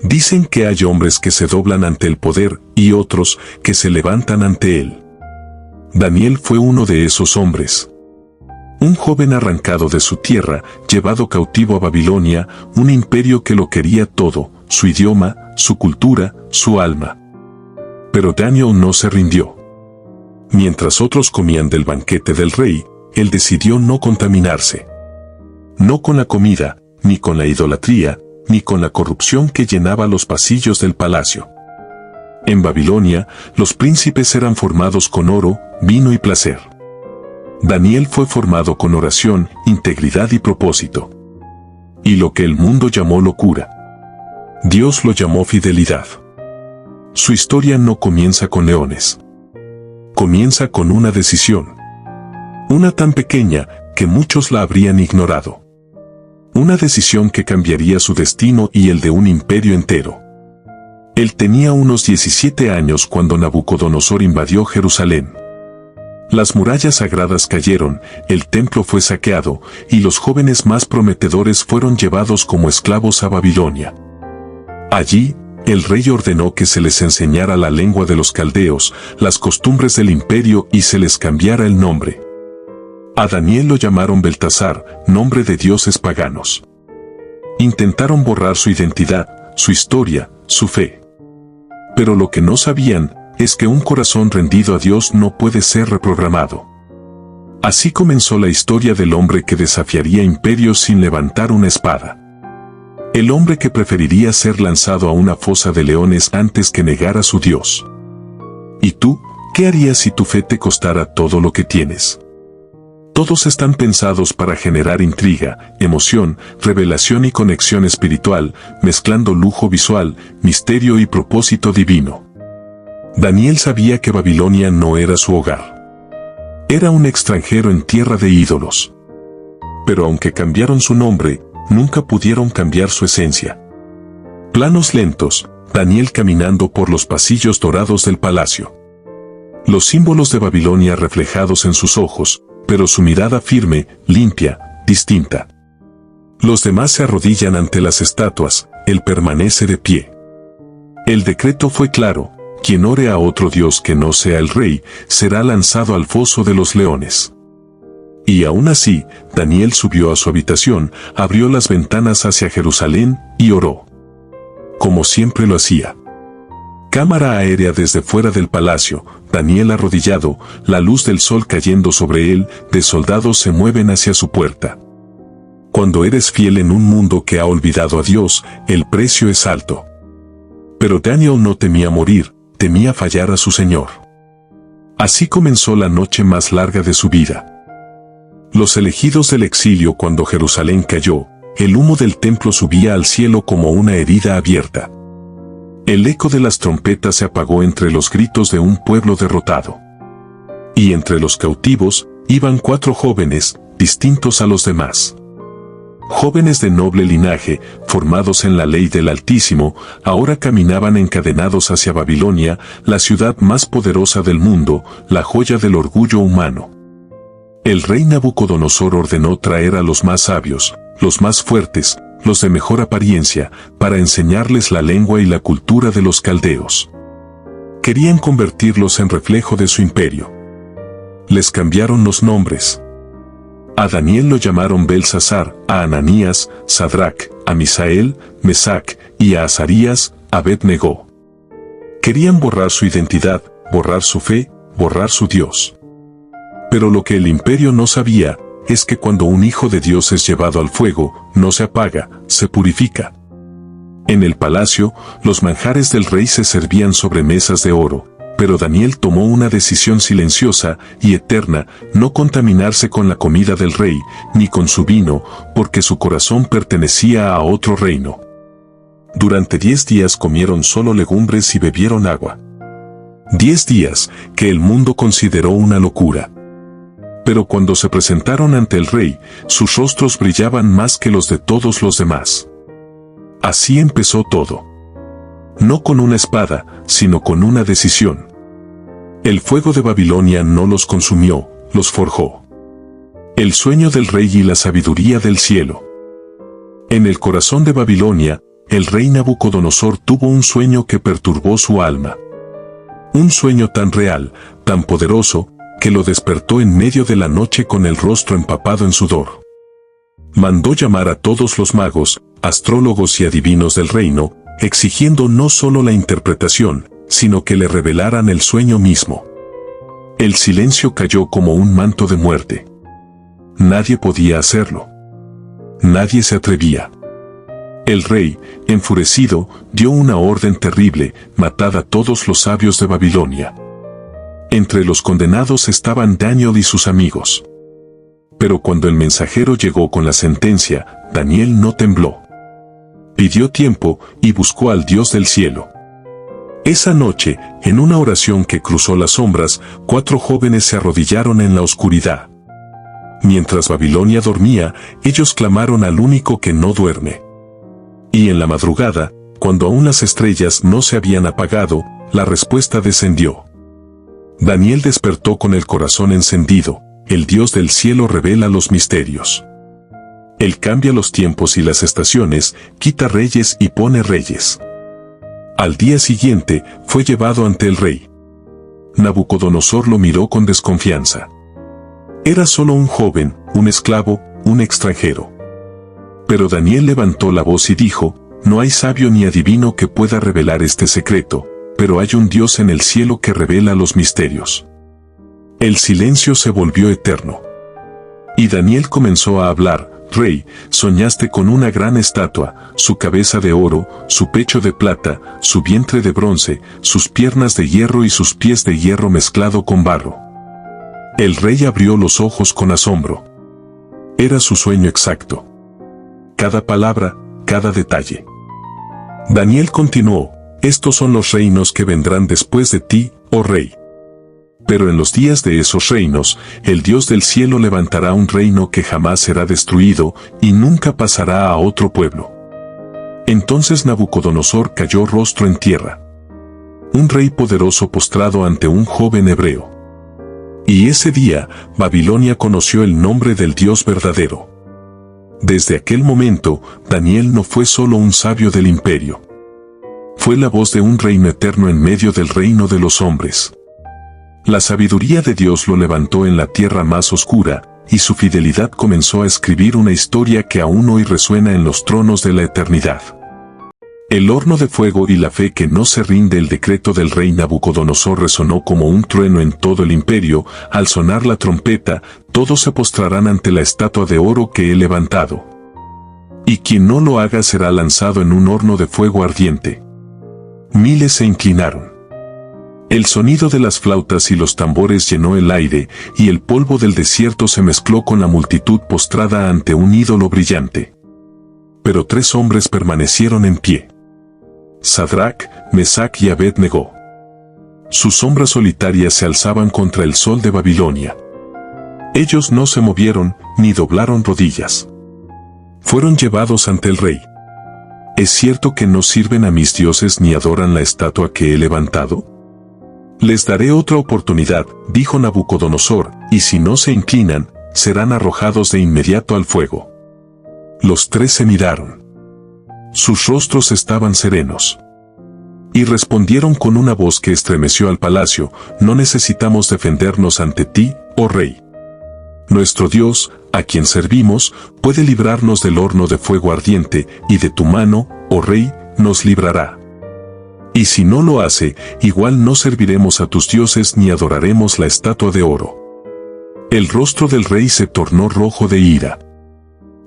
Dicen que hay hombres que se doblan ante el poder y otros que se levantan ante él. Daniel fue uno de esos hombres. Un joven arrancado de su tierra, llevado cautivo a Babilonia, un imperio que lo quería todo, su idioma, su cultura, su alma. Pero Daniel no se rindió. Mientras otros comían del banquete del rey, él decidió no contaminarse. No con la comida, ni con la idolatría, ni con la corrupción que llenaba los pasillos del palacio. En Babilonia, los príncipes eran formados con oro, vino y placer. Daniel fue formado con oración, integridad y propósito. Y lo que el mundo llamó locura, Dios lo llamó fidelidad. Su historia no comienza con leones. Comienza con una decisión. Una tan pequeña que muchos la habrían ignorado. Una decisión que cambiaría su destino y el de un imperio entero. Él tenía unos 17 años cuando Nabucodonosor invadió Jerusalén. Las murallas sagradas cayeron, el templo fue saqueado, y los jóvenes más prometedores fueron llevados como esclavos a Babilonia. Allí, el rey ordenó que se les enseñara la lengua de los caldeos, las costumbres del imperio y se les cambiara el nombre. A Daniel lo llamaron Beltasar, nombre de dioses paganos. Intentaron borrar su identidad, su historia, su fe. Pero lo que no sabían es que un corazón rendido a Dios no puede ser reprogramado. Así comenzó la historia del hombre que desafiaría imperios sin levantar una espada. El hombre que preferiría ser lanzado a una fosa de leones antes que negar a su Dios. ¿Y tú, qué harías si tu fe te costara todo lo que tienes? Todos están pensados para generar intriga, emoción, revelación y conexión espiritual, mezclando lujo visual, misterio y propósito divino. Daniel sabía que Babilonia no era su hogar. Era un extranjero en tierra de ídolos. Pero aunque cambiaron su nombre, nunca pudieron cambiar su esencia. Planos lentos, Daniel caminando por los pasillos dorados del palacio. Los símbolos de Babilonia reflejados en sus ojos, pero su mirada firme, limpia, distinta. Los demás se arrodillan ante las estatuas, él permanece de pie. El decreto fue claro: quien ore a otro Dios que no sea el rey, será lanzado al foso de los leones. Y aún así, Daniel subió a su habitación, abrió las ventanas hacia Jerusalén y oró. Como siempre lo hacía. Cámara aérea desde fuera del palacio, Daniel arrodillado, la luz del sol cayendo sobre él, de soldados se mueven hacia su puerta. Cuando eres fiel en un mundo que ha olvidado a Dios, el precio es alto. Pero Daniel no temía morir, temía fallar a su Señor. Así comenzó la noche más larga de su vida. Los elegidos del exilio cuando Jerusalén cayó, el humo del templo subía al cielo como una herida abierta. El eco de las trompetas se apagó entre los gritos de un pueblo derrotado. Y entre los cautivos, iban 4 jóvenes, distintos a los demás. Jóvenes de noble linaje, formados en la ley del Altísimo, ahora caminaban encadenados hacia Babilonia, la ciudad más poderosa del mundo, la joya del orgullo humano. El rey Nabucodonosor ordenó traer a los más sabios, los más fuertes, los de mejor apariencia, para enseñarles la lengua y la cultura de los caldeos. Querían convertirlos en reflejo de su imperio. Les cambiaron los nombres. A Daniel lo llamaron Beltsasar, a Ananías, Sadrac, a Misael, Mesac, y a Azarías, Abed-Negó. Querían borrar su identidad, borrar su fe, borrar su Dios. Pero lo que el imperio no sabía, es que cuando un hijo de Dios es llevado al fuego, no se apaga, se purifica. En el palacio, los manjares del rey se servían sobre mesas de oro, pero Daniel tomó una decisión silenciosa y eterna: no contaminarse con la comida del rey, ni con su vino, porque su corazón pertenecía a otro reino. Durante 10 días comieron solo legumbres y bebieron agua. 10 días, que el mundo consideró una locura. Pero cuando se presentaron ante el rey, sus rostros brillaban más que los de todos los demás. Así empezó todo. No con una espada, sino con una decisión. El fuego de Babilonia no los consumió, los forjó. El sueño del rey y la sabiduría del cielo. En el corazón de Babilonia, el rey Nabucodonosor tuvo un sueño que perturbó su alma. Un sueño tan real, tan poderoso, que lo despertó en medio de la noche con el rostro empapado en sudor. Mandó llamar a todos los magos, astrólogos y adivinos del reino, exigiendo no solo la interpretación, sino que le revelaran el sueño mismo. El silencio cayó como un manto de muerte. Nadie podía hacerlo. Nadie se atrevía. El rey, enfurecido, dio una orden terrible: matad a todos los sabios de Babilonia. Entre los condenados estaban Daniel y sus amigos. Pero cuando el mensajero llegó con la sentencia, Daniel no tembló. Pidió tiempo y buscó al Dios del cielo. Esa noche, en una oración que cruzó las sombras, 4 jóvenes se arrodillaron en la oscuridad. Mientras Babilonia dormía, ellos clamaron al único que no duerme. Y en la madrugada, cuando aún las estrellas no se habían apagado, la respuesta descendió. Daniel despertó con el corazón encendido. El Dios del cielo revela los misterios. Él cambia los tiempos y las estaciones, quita reyes y pone reyes. Al día siguiente, fue llevado ante el rey. Nabucodonosor lo miró con desconfianza. Era solo un joven, un esclavo, un extranjero. Pero Daniel levantó la voz y dijo: no hay sabio ni adivino que pueda revelar este secreto, pero hay un Dios en el cielo que revela los misterios. El silencio se volvió eterno. Y Daniel comenzó a hablar: Rey, soñaste con una gran estatua, su cabeza de oro, su pecho de plata, su vientre de bronce, sus piernas de hierro y sus pies de hierro mezclado con barro. El rey abrió los ojos con asombro. Era su sueño exacto. Cada palabra, cada detalle. Daniel continuó: estos son los reinos que vendrán después de ti, oh rey. Pero en los días de esos reinos, el Dios del cielo levantará un reino que jamás será destruido y nunca pasará a otro pueblo. Entonces Nabucodonosor cayó rostro en tierra. Un rey poderoso postrado ante un joven hebreo. Y ese día, Babilonia conoció el nombre del Dios verdadero. Desde aquel momento, Daniel no fue solo un sabio del imperio. Fue la voz de un reino eterno en medio del reino de los hombres. La sabiduría de Dios lo levantó en la tierra más oscura, y su fidelidad comenzó a escribir una historia que aún hoy resuena en los tronos de la eternidad. El horno de fuego y la fe que no se rinde. El decreto del rey Nabucodonosor resonó como un trueno en todo el imperio. Al sonar la trompeta, todos se postrarán ante la estatua de oro que he levantado. Y quien no lo haga será lanzado en un horno de fuego ardiente. Miles se inclinaron. El sonido de las flautas y los tambores llenó el aire, y el polvo del desierto se mezcló con la multitud postrada ante un ídolo brillante. Pero 3 hombres permanecieron en pie: Sadrac, Mesac y Abed-Negó. Sus sombras solitarias se alzaban contra el sol de Babilonia. Ellos no se movieron, ni doblaron rodillas. Fueron llevados ante el rey. ¿Es cierto que no sirven a mis dioses ni adoran la estatua que he levantado? Les daré otra oportunidad, dijo Nabucodonosor, y si no se inclinan, serán arrojados de inmediato al fuego. Los 3 se miraron. Sus rostros estaban serenos. Y respondieron con una voz que estremeció al palacio: no necesitamos defendernos ante ti, oh rey. Nuestro Dios, a quien servimos, puede librarnos del horno de fuego ardiente, y de tu mano, oh rey, nos librará. Y si no lo hace, igual no serviremos a tus dioses ni adoraremos la estatua de oro. El rostro del rey se tornó rojo de ira.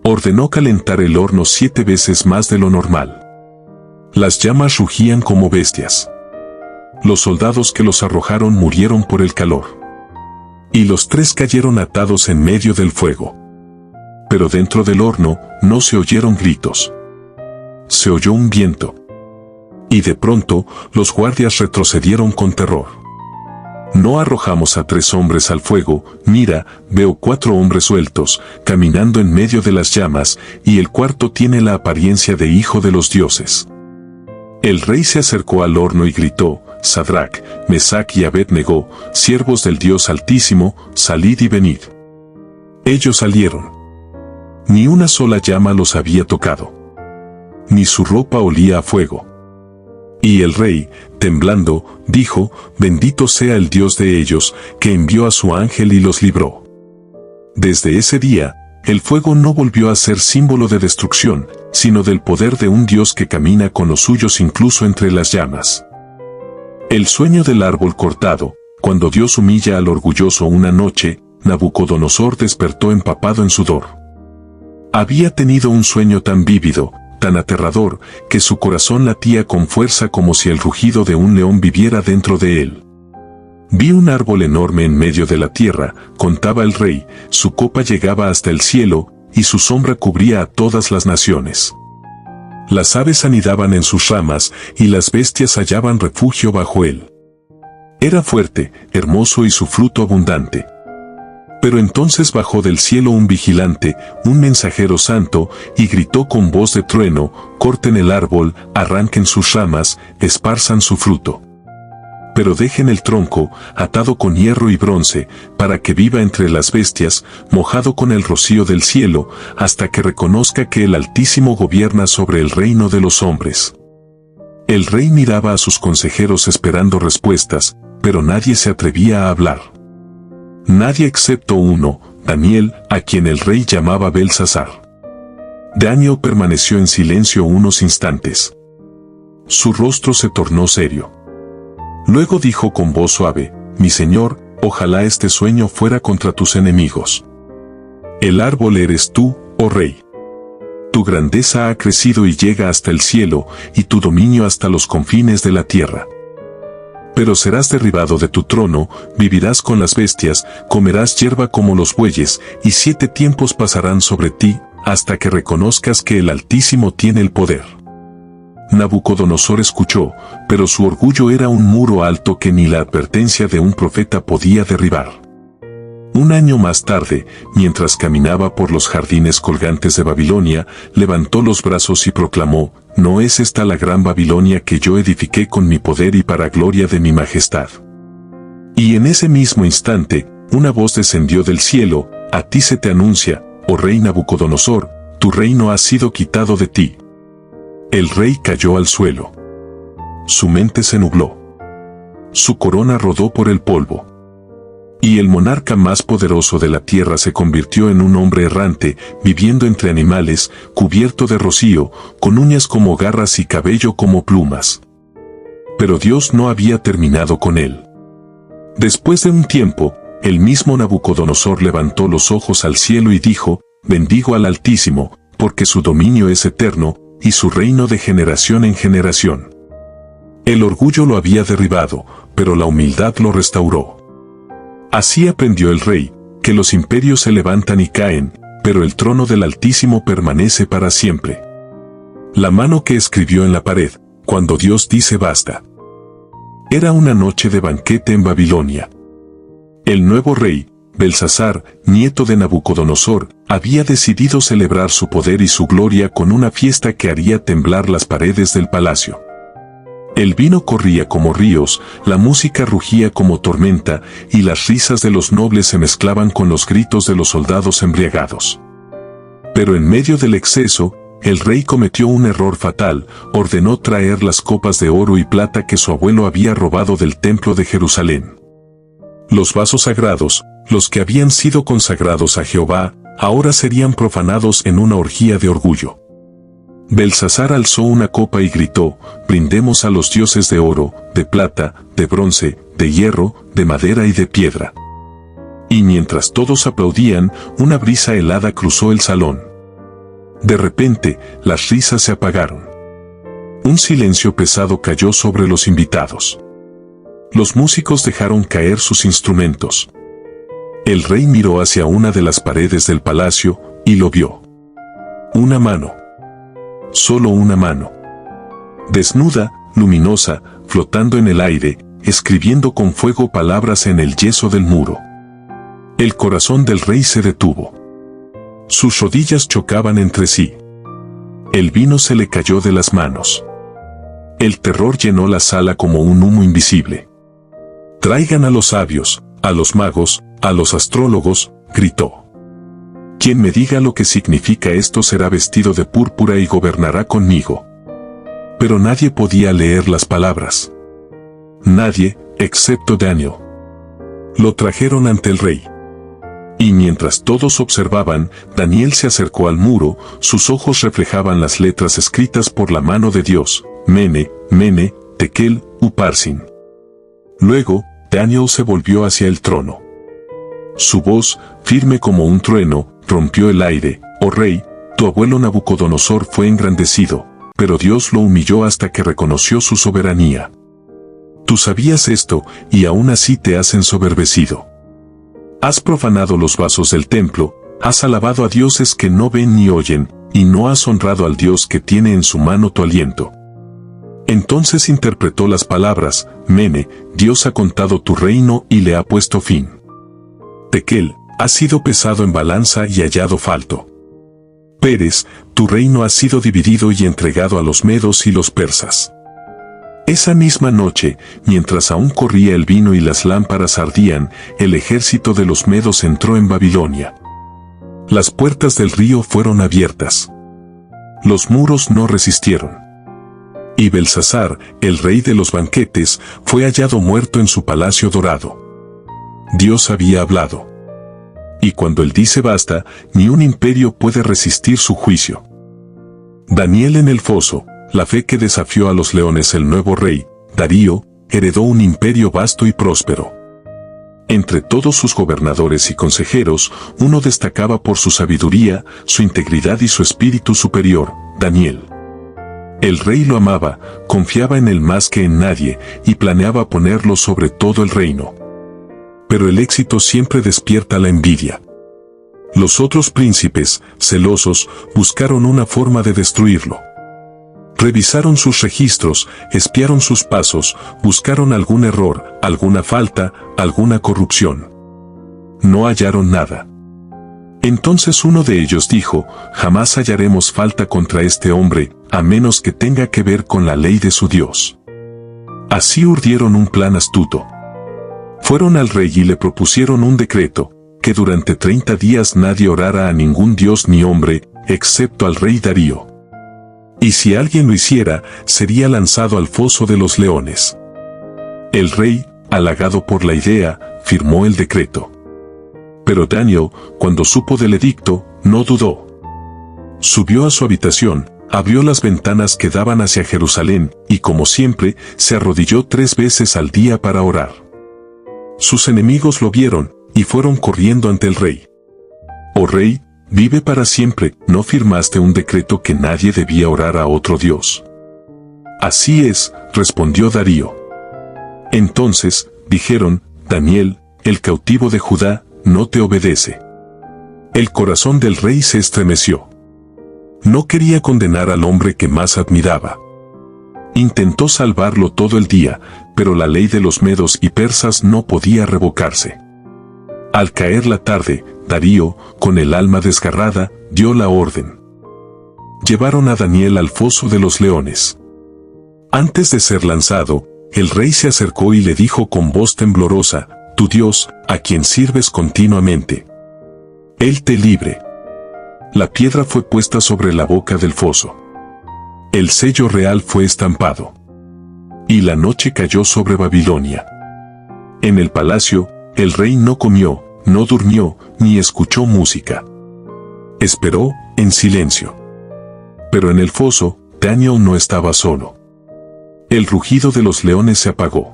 Ordenó calentar el horno 7 veces más de lo normal. Las llamas rugían como bestias. Los soldados que los arrojaron murieron por el calor. Y los 3 cayeron atados en medio del fuego. Pero dentro del horno no se oyeron gritos. Se oyó un viento. Y de pronto, los guardias retrocedieron con terror. No arrojamos a 3 hombres al fuego, mira, veo 4 hombres sueltos, caminando en medio de las llamas, y el cuarto tiene la apariencia de hijo de los dioses. El rey se acercó al horno y gritó: Sadrac, Mesac y Abed-Negó, siervos del Dios Altísimo, salid y venid. Ellos salieron. Ni una sola llama los había tocado. ni su ropa olía a fuego. Y el rey, temblando, dijo: «Bendito sea el Dios de ellos, que envió a su ángel y los libró». Desde ese día, el fuego no volvió a ser símbolo de destrucción, sino del poder de un Dios que camina con los suyos incluso entre las llamas. El sueño del árbol cortado. Cuando Dios humilla al orgulloso una noche, Nabucodonosor despertó empapado en sudor. Había tenido un sueño tan vívido, tan aterrador, que su corazón latía con fuerza como si el rugido de un león viviera dentro de él. «Vi un árbol enorme en medio de la tierra», contaba el rey, «su copa llegaba hasta el cielo, y su sombra cubría a todas las naciones. Las aves anidaban en sus ramas, y las bestias hallaban refugio bajo él. Era fuerte, hermoso y su fruto abundante». Pero entonces bajó del cielo un vigilante, un mensajero santo, y gritó con voz de trueno: «Corten el árbol, arranquen sus ramas, esparzan su fruto. Pero dejen el tronco, atado con hierro y bronce, para que viva entre las bestias, mojado con el rocío del cielo, hasta que reconozca que el Altísimo gobierna sobre el reino de los hombres». El rey miraba a sus consejeros esperando respuestas, pero nadie se atrevía a hablar. Nadie excepto uno, Daniel, a quien el rey llamaba Belsasar. Daniel permaneció en silencio unos instantes. Su rostro se tornó serio. Luego dijo con voz suave: «Mi señor, ojalá este sueño fuera contra tus enemigos. El árbol eres tú, oh rey. Tu grandeza ha crecido y llega hasta el cielo, y tu dominio hasta los confines de la tierra. Pero serás derribado de tu trono, vivirás con las bestias, comerás hierba como los bueyes, y 7 tiempos pasarán sobre ti, hasta que reconozcas que el Altísimo tiene el poder». Nabucodonosor escuchó, pero su orgullo era un muro alto que ni la advertencia de un profeta podía derribar. Un año más tarde, mientras caminaba por los jardines colgantes de Babilonia, levantó los brazos y proclamó: «¿No es esta la gran Babilonia que yo edifiqué con mi poder y para gloria de mi majestad?». Y en ese mismo instante, una voz descendió del cielo: «A ti se te anuncia, oh rey Nabucodonosor, tu reino ha sido quitado de ti». El rey cayó al suelo. Su mente se nubló. Su corona rodó por el polvo. Y el monarca más poderoso de la tierra se convirtió en un hombre errante, viviendo entre animales, cubierto de rocío, con uñas como garras y cabello como plumas. Pero Dios no había terminado con él. Después de un tiempo, el mismo Nabucodonosor levantó los ojos al cielo y dijo: «Bendigo al Altísimo, porque su dominio es eterno, y su reino de generación en generación». El orgullo lo había derribado, pero la humildad lo restauró. Así aprendió el rey, que los imperios se levantan y caen, pero el trono del Altísimo permanece para siempre. La mano que escribió en la pared, cuando Dios dice basta. Era una noche de banquete en Babilonia. El nuevo rey, Belsasar, nieto de Nabucodonosor, había decidido celebrar su poder y su gloria con una fiesta que haría temblar las paredes del palacio. El vino corría como ríos, la música rugía como tormenta, y las risas de los nobles se mezclaban con los gritos de los soldados embriagados. Pero en medio del exceso, el rey cometió un error fatal: ordenó traer las copas de oro y plata que su abuelo había robado del templo de Jerusalén. Los vasos sagrados, los que habían sido consagrados a Jehová, ahora serían profanados en una orgía de orgullo. Belsasar alzó una copa y gritó: «Brindemos a los dioses de oro, de plata, de bronce, de hierro, de madera y de piedra». Y mientras todos aplaudían, una brisa helada cruzó el salón. De repente, las risas se apagaron. Un silencio pesado cayó sobre los invitados. Los músicos dejaron caer sus instrumentos. El rey miró hacia una de las paredes del palacio, y lo vio. Una mano. Solo una mano. Desnuda, luminosa, flotando en el aire, escribiendo con fuego palabras en el yeso del muro. El corazón del rey se detuvo. Sus rodillas chocaban entre sí. El vino se le cayó de las manos. El terror llenó la sala como un humo invisible. «Traigan a los sabios, a los magos, a los astrólogos», gritó. Quien me diga lo que significa esto será vestido de púrpura y gobernará conmigo. Pero nadie podía leer las palabras. Nadie, excepto Daniel. Lo trajeron ante el rey. Y mientras todos observaban, Daniel se acercó al muro, sus ojos reflejaban las letras escritas por la mano de Dios, Mene, Mene, Tekel, Uparsin. Luego, Daniel se volvió hacia el trono. Su voz, firme como un trueno, rompió el aire. Oh rey, tu abuelo Nabucodonosor fue engrandecido, pero Dios lo humilló hasta que reconoció su soberanía. Tú sabías esto, y aún así te has ensoberbecido. Has profanado los vasos del templo, has alabado a dioses que no ven ni oyen, y no has honrado al Dios que tiene en su mano tu aliento. Entonces interpretó las palabras, Mene, Dios ha contado tu reino y le ha puesto fin. Tekel, has sido pesado en balanza y hallado falto. Peres, tu reino ha sido dividido y entregado a los medos y los persas. Esa misma noche, mientras aún corría el vino y las lámparas ardían, el ejército de los medos entró en Babilonia. Las puertas del río fueron abiertas. Los muros no resistieron. Y Belsasar, el rey de los banquetes, fue hallado muerto en su palacio dorado. Dios había hablado. Y cuando Él dice basta, ni un imperio puede resistir su juicio. Daniel en el foso, la fe que desafió a los leones. El nuevo rey, Darío, heredó un imperio vasto y próspero. Entre todos sus gobernadores y consejeros, uno destacaba por su sabiduría, su integridad y su espíritu superior, Daniel. El rey lo amaba, confiaba en él más que en nadie, y planeaba ponerlo sobre todo el reino. Pero el éxito siempre despierta la envidia. Los otros príncipes, celosos, buscaron una forma de destruirlo. Revisaron sus registros, espiaron sus pasos, buscaron algún error, alguna falta, alguna corrupción. No hallaron nada. Entonces uno de ellos dijo, jamás hallaremos falta contra este hombre, a menos que tenga que ver con la ley de su Dios. Así urdieron un plan astuto. Fueron al rey y le propusieron un decreto, que durante 30 días nadie orara a ningún dios ni hombre, excepto al rey Darío. Y si alguien lo hiciera, sería lanzado al foso de los leones. El rey, halagado por la idea, firmó el decreto. Pero Daniel, cuando supo del edicto, no dudó. Subió a su habitación, abrió las ventanas que daban hacia Jerusalén, y como siempre, se arrodilló 3 veces al día para orar. Sus enemigos lo vieron, y fueron corriendo ante el rey. Oh rey, vive para siempre, ¿no firmaste un decreto que nadie debía orar a otro Dios? Así es, respondió Darío. Entonces, dijeron, Daniel, el cautivo de Judá, no te obedece. El corazón del rey se estremeció. No quería condenar al hombre que más admiraba. Intentó salvarlo todo el día, pero la ley de los medos y persas no podía revocarse. Al caer la tarde, Darío, con el alma desgarrada, dio la orden. Llevaron a Daniel al foso de los leones. Antes de ser lanzado, el rey se acercó y le dijo con voz temblorosa, tu Dios, a quien sirves continuamente. Él te libre. La piedra fue puesta sobre la boca del foso. El sello real fue estampado. Y la noche cayó sobre Babilonia. En el palacio, el rey no comió, no durmió, ni escuchó música. Esperó, en silencio. Pero en el foso, Daniel no estaba solo. El rugido de los leones se apagó.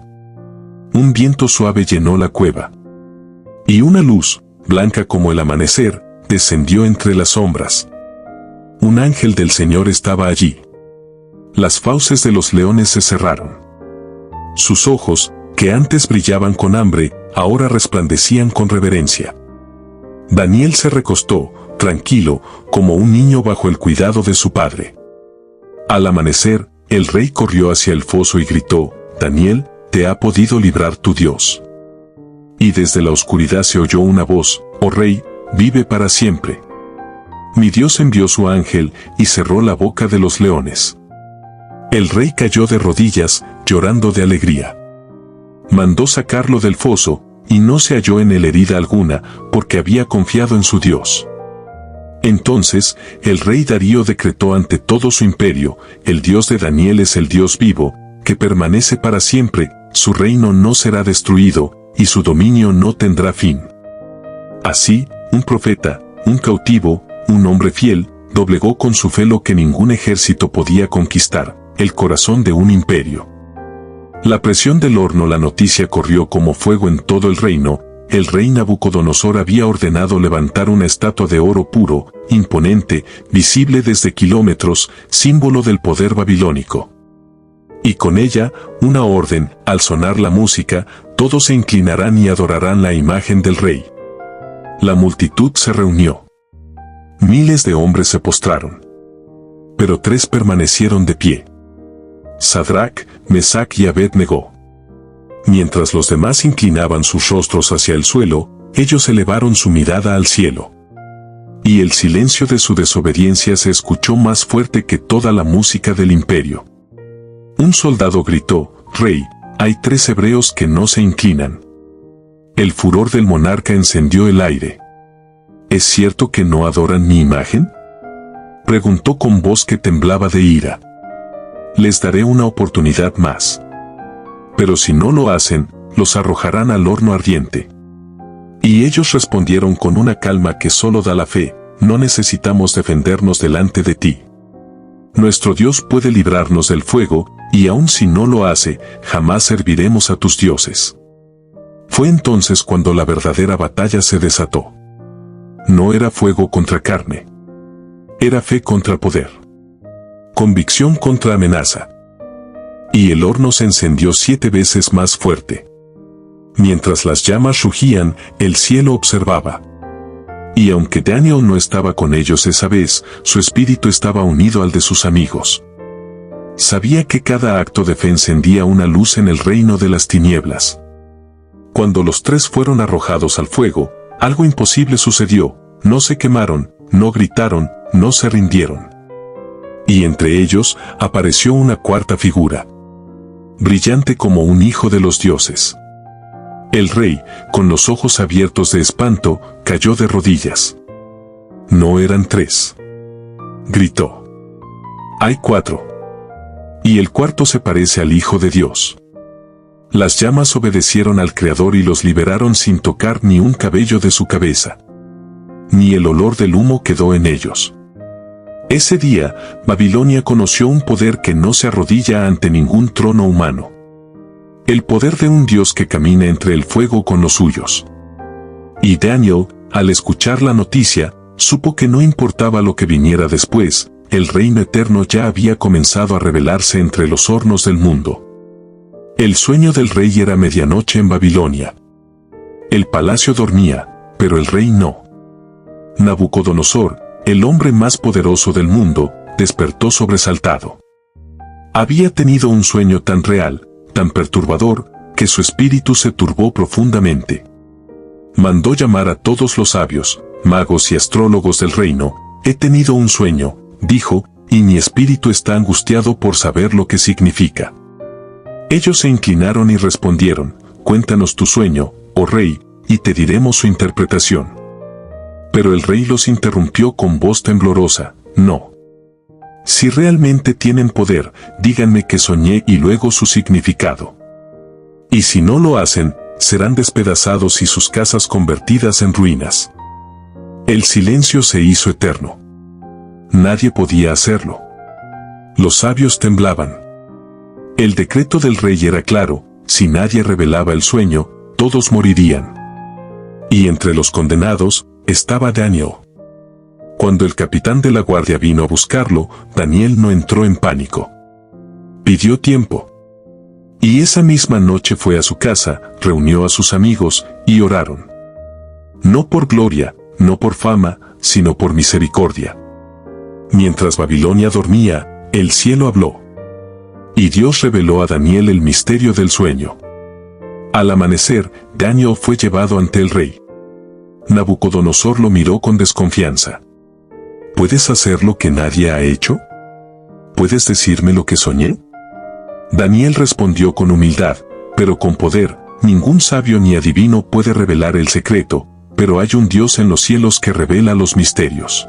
Un viento suave llenó la cueva. Y una luz, blanca como el amanecer, descendió entre las sombras. Un ángel del Señor estaba allí. Las fauces de los leones se cerraron. Sus ojos, que antes brillaban con hambre, ahora resplandecían con reverencia. Daniel se recostó, tranquilo, como un niño bajo el cuidado de su padre. Al amanecer, el rey corrió hacia el foso y gritó, Daniel, te ha podido librar tu Dios. Y desde la oscuridad se oyó una voz, oh rey, vive para siempre. Mi Dios envió su ángel y cerró la boca de los leones. El rey cayó de rodillas, llorando de alegría. Mandó sacarlo del foso, y no se halló en él herida alguna, porque había confiado en su Dios. Entonces, el rey Darío decretó ante todo su imperio: el Dios de Daniel es el Dios vivo, que permanece para siempre, su reino no será destruido, y su dominio no tendrá fin. Así, un profeta, un cautivo, un hombre fiel, doblegó con su fe lo que ningún ejército podía conquistar, el corazón de un imperio. La presión del horno. La noticia corrió como fuego en todo el reino. El rey Nabucodonosor había ordenado levantar una estatua de oro puro, imponente, visible desde kilómetros, símbolo del poder babilónico. Y con ella, una orden: al sonar la música, todos se inclinarán y adorarán la imagen del rey. La multitud se reunió. Miles de hombres se postraron. Pero 3 permanecieron de pie: Sadrac, Mesac y Abed-Negó. Mientras los demás inclinaban sus rostros hacia el suelo, ellos elevaron su mirada al cielo. Y el silencio de su desobediencia se escuchó más fuerte que toda la música del imperio. Un soldado gritó: «Rey, hay 3 hebreos que no se inclinan». El furor del monarca encendió el aire. «¿Es cierto que no adoran mi imagen?», preguntó con voz que temblaba de ira. «Les daré una oportunidad más. Pero si no lo hacen, los arrojarán al horno ardiente». Y ellos respondieron con una calma que solo da la fe: «No necesitamos defendernos delante de ti. Nuestro Dios puede librarnos del fuego, y aun si no lo hace, jamás serviremos a tus dioses». Fue entonces cuando la verdadera batalla se desató. No era fuego contra carne. Era fe contra poder. Convicción contra amenaza. Y el horno se encendió 7 veces más fuerte. Mientras las llamas rugían, el cielo observaba. Y aunque Daniel no estaba con ellos esa vez, su espíritu estaba unido al de sus amigos. Sabía que cada acto de fe encendía una luz en el reino de las tinieblas. Cuando los 3 fueron arrojados al fuego, algo imposible sucedió: no se quemaron, no gritaron, no se rindieron. Y entre ellos apareció una cuarta figura, brillante como un hijo de los dioses. El rey, con los ojos abiertos de espanto, cayó de rodillas. «No eran 3», gritó. «Hay 4. Y el cuarto se parece al Hijo de Dios». Las llamas obedecieron al Creador y los liberaron sin tocar ni un cabello de su cabeza. Ni el olor del humo quedó en ellos. Ese día, Babilonia conoció un poder que no se arrodilla ante ningún trono humano. El poder de un Dios que camina entre el fuego con los suyos. Y Daniel, al escuchar la noticia, supo que no importaba lo que viniera después, el reino eterno ya había comenzado a revelarse entre los hornos del mundo. El sueño del rey era medianoche en Babilonia. El palacio dormía, pero el rey no. Nabucodonosor, el hombre más poderoso del mundo, despertó sobresaltado. Había tenido un sueño tan real, tan perturbador, que su espíritu se turbó profundamente. Mandó llamar a todos los sabios, magos y astrólogos del reino. «He tenido un sueño», dijo, «y mi espíritu está angustiado por saber lo que significa». Ellos se inclinaron y respondieron: «Cuéntanos tu sueño, oh rey, y te diremos su interpretación». Pero el rey los interrumpió con voz temblorosa: «No. Si realmente tienen poder, díganme qué soñé y luego su significado. Y si no lo hacen, serán despedazados y sus casas convertidas en ruinas». El silencio se hizo eterno. Nadie podía hacerlo. Los sabios temblaban. El decreto del rey era claro: si nadie revelaba el sueño, todos morirían. Y entre los condenados estaba Daniel. Cuando el capitán de la guardia vino a buscarlo, Daniel no entró en pánico. Pidió tiempo. Y esa misma noche fue a su casa, reunió a sus amigos, y oraron. No por gloria, no por fama, sino por misericordia. Mientras Babilonia dormía, el cielo habló. Y Dios reveló a Daniel el misterio del sueño. Al amanecer, Daniel fue llevado ante el rey. Nabucodonosor lo miró con desconfianza. ¿Puedes hacer lo que nadie ha hecho? ¿Puedes decirme lo que soñé? Daniel respondió con humildad, pero con poder: ningún sabio ni adivino puede revelar el secreto, pero hay un Dios en los cielos que revela los misterios.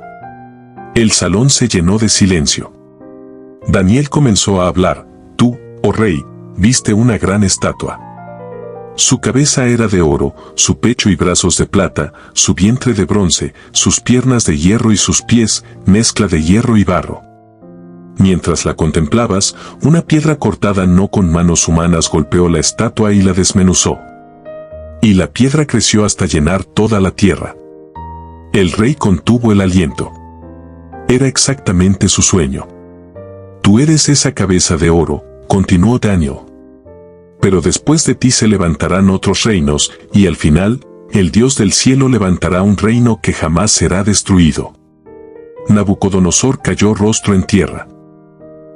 El salón se llenó de silencio. Daniel comenzó a hablar. Tú, oh rey, viste una gran estatua. Su cabeza era de oro, su pecho y brazos de plata, su vientre de bronce, sus piernas de hierro y sus pies, mezcla de hierro y barro. Mientras la contemplabas, una piedra cortada no con manos humanas golpeó la estatua y la desmenuzó. Y la piedra creció hasta llenar toda la tierra. El rey contuvo el aliento. Era exactamente su sueño. Tú eres esa cabeza de oro, continuó Daniel. Pero después de ti se levantarán otros reinos, y al final, el Dios del cielo levantará un reino que jamás será destruido. Nabucodonosor cayó rostro en tierra.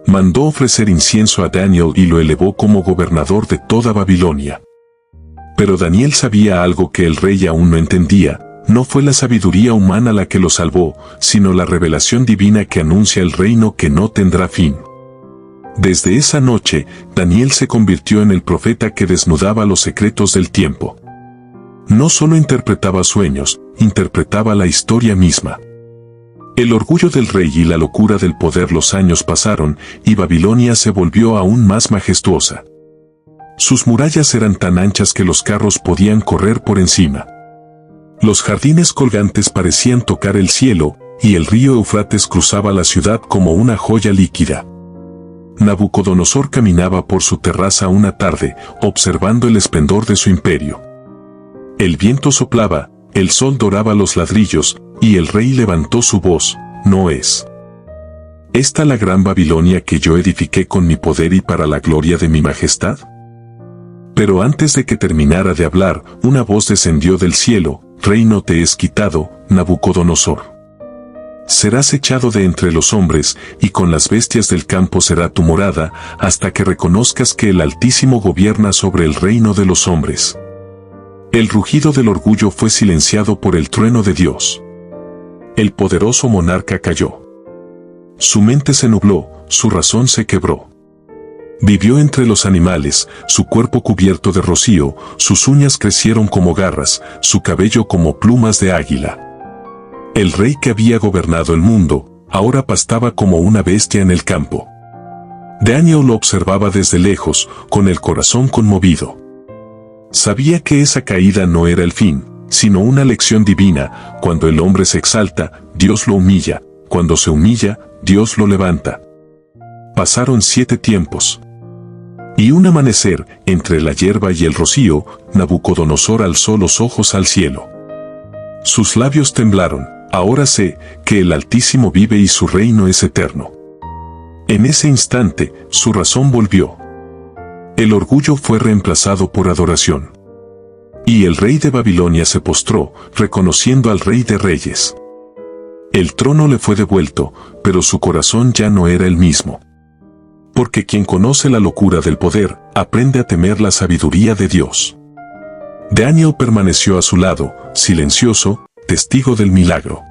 Mandó ofrecer incienso a Daniel y lo elevó como gobernador de toda Babilonia. Pero Daniel sabía algo que el rey aún no entendía. No fue la sabiduría humana la que lo salvó, sino la revelación divina que anuncia el reino que no tendrá fin. Desde esa noche, Daniel se convirtió en el profeta que desnudaba los secretos del tiempo. No solo interpretaba sueños, interpretaba la historia misma. El orgullo del rey y la locura del poder. Los años pasaron, y Babilonia se volvió aún más majestuosa. Sus murallas eran tan anchas que los carros podían correr por encima. Los jardines colgantes parecían tocar el cielo, y el río Eufrates cruzaba la ciudad como una joya líquida. Nabucodonosor caminaba por su terraza una tarde, observando el esplendor de su imperio. El viento soplaba, el sol doraba los ladrillos, y el rey levantó su voz. ¿No es esta la gran Babilonia que yo edifiqué con mi poder y para la gloria de mi majestad? Pero antes de que terminara de hablar, una voz descendió del cielo. Reino te es quitado, Nabucodonosor. Serás echado de entre los hombres, y con las bestias del campo será tu morada, hasta que reconozcas que el Altísimo gobierna sobre el reino de los hombres. El rugido del orgullo fue silenciado por el trueno de Dios. El poderoso monarca cayó. Su mente se nubló, su razón se quebró. Vivió entre los animales, su cuerpo cubierto de rocío, sus uñas crecieron como garras, su cabello como plumas de águila. El rey que había gobernado el mundo, ahora pastaba como una bestia en el campo. Daniel lo observaba desde lejos, con el corazón conmovido. Sabía que esa caída no era el fin, sino una lección divina. Cuando el hombre se exalta, Dios lo humilla. Cuando se humilla, Dios lo levanta. Pasaron 7 tiempos. Y un amanecer, entre la hierba y el rocío, Nabucodonosor alzó los ojos al cielo. Sus labios temblaron. Ahora sé que el Altísimo vive y su reino es eterno. En ese instante, su razón volvió. El orgullo fue reemplazado por adoración. Y el rey de Babilonia se postró, reconociendo al Rey de Reyes. El trono le fue devuelto, pero su corazón ya no era el mismo. Porque quien conoce la locura del poder, aprende a temer la sabiduría de Dios. Daniel permaneció a su lado, silencioso, testigo del milagro.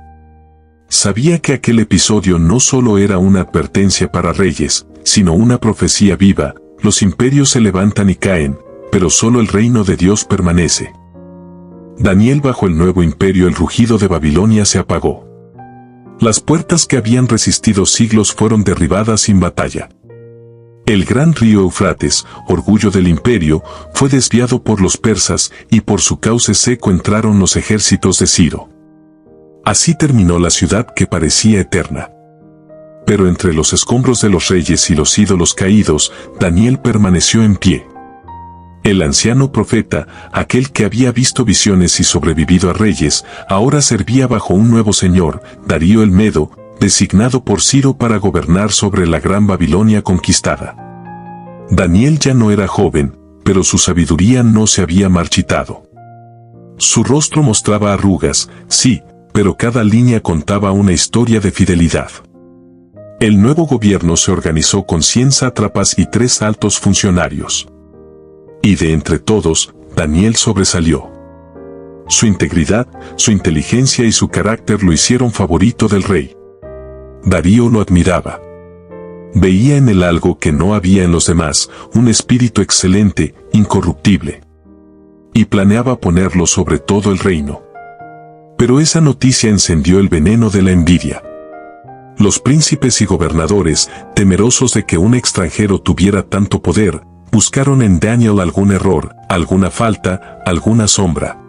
Sabía que aquel episodio no solo era una advertencia para reyes, sino una profecía viva. Los imperios se levantan y caen, pero solo el reino de Dios permanece. Daniel bajo el nuevo imperio. El rugido de Babilonia se apagó. Las puertas que habían resistido siglos fueron derribadas sin batalla. El gran río Eufrates, orgullo del imperio, fue desviado por los persas, y por su cauce seco entraron los ejércitos de Ciro. Así terminó la ciudad que parecía eterna. Pero entre los escombros de los reyes y los ídolos caídos, Daniel permaneció en pie. El anciano profeta, aquel que había visto visiones y sobrevivido a reyes, ahora servía bajo un nuevo señor, Darío el Medo, designado por Ciro para gobernar sobre la gran Babilonia conquistada. Daniel ya no era joven, pero su sabiduría no se había marchitado. Su rostro mostraba arrugas, sí, pero cada línea contaba una historia de fidelidad. El nuevo gobierno se organizó con 100 sátrapas y 3 altos funcionarios. Y de entre todos, Daniel sobresalió. Su integridad, su inteligencia y su carácter lo hicieron favorito del rey. Darío lo admiraba. Veía en él algo que no había en los demás, un espíritu excelente, incorruptible. Y planeaba ponerlo sobre todo el reino. Pero esa noticia encendió el veneno de la envidia. Los príncipes y gobernadores, temerosos de que un extranjero tuviera tanto poder, buscaron en Daniel algún error, alguna falta, alguna sombra.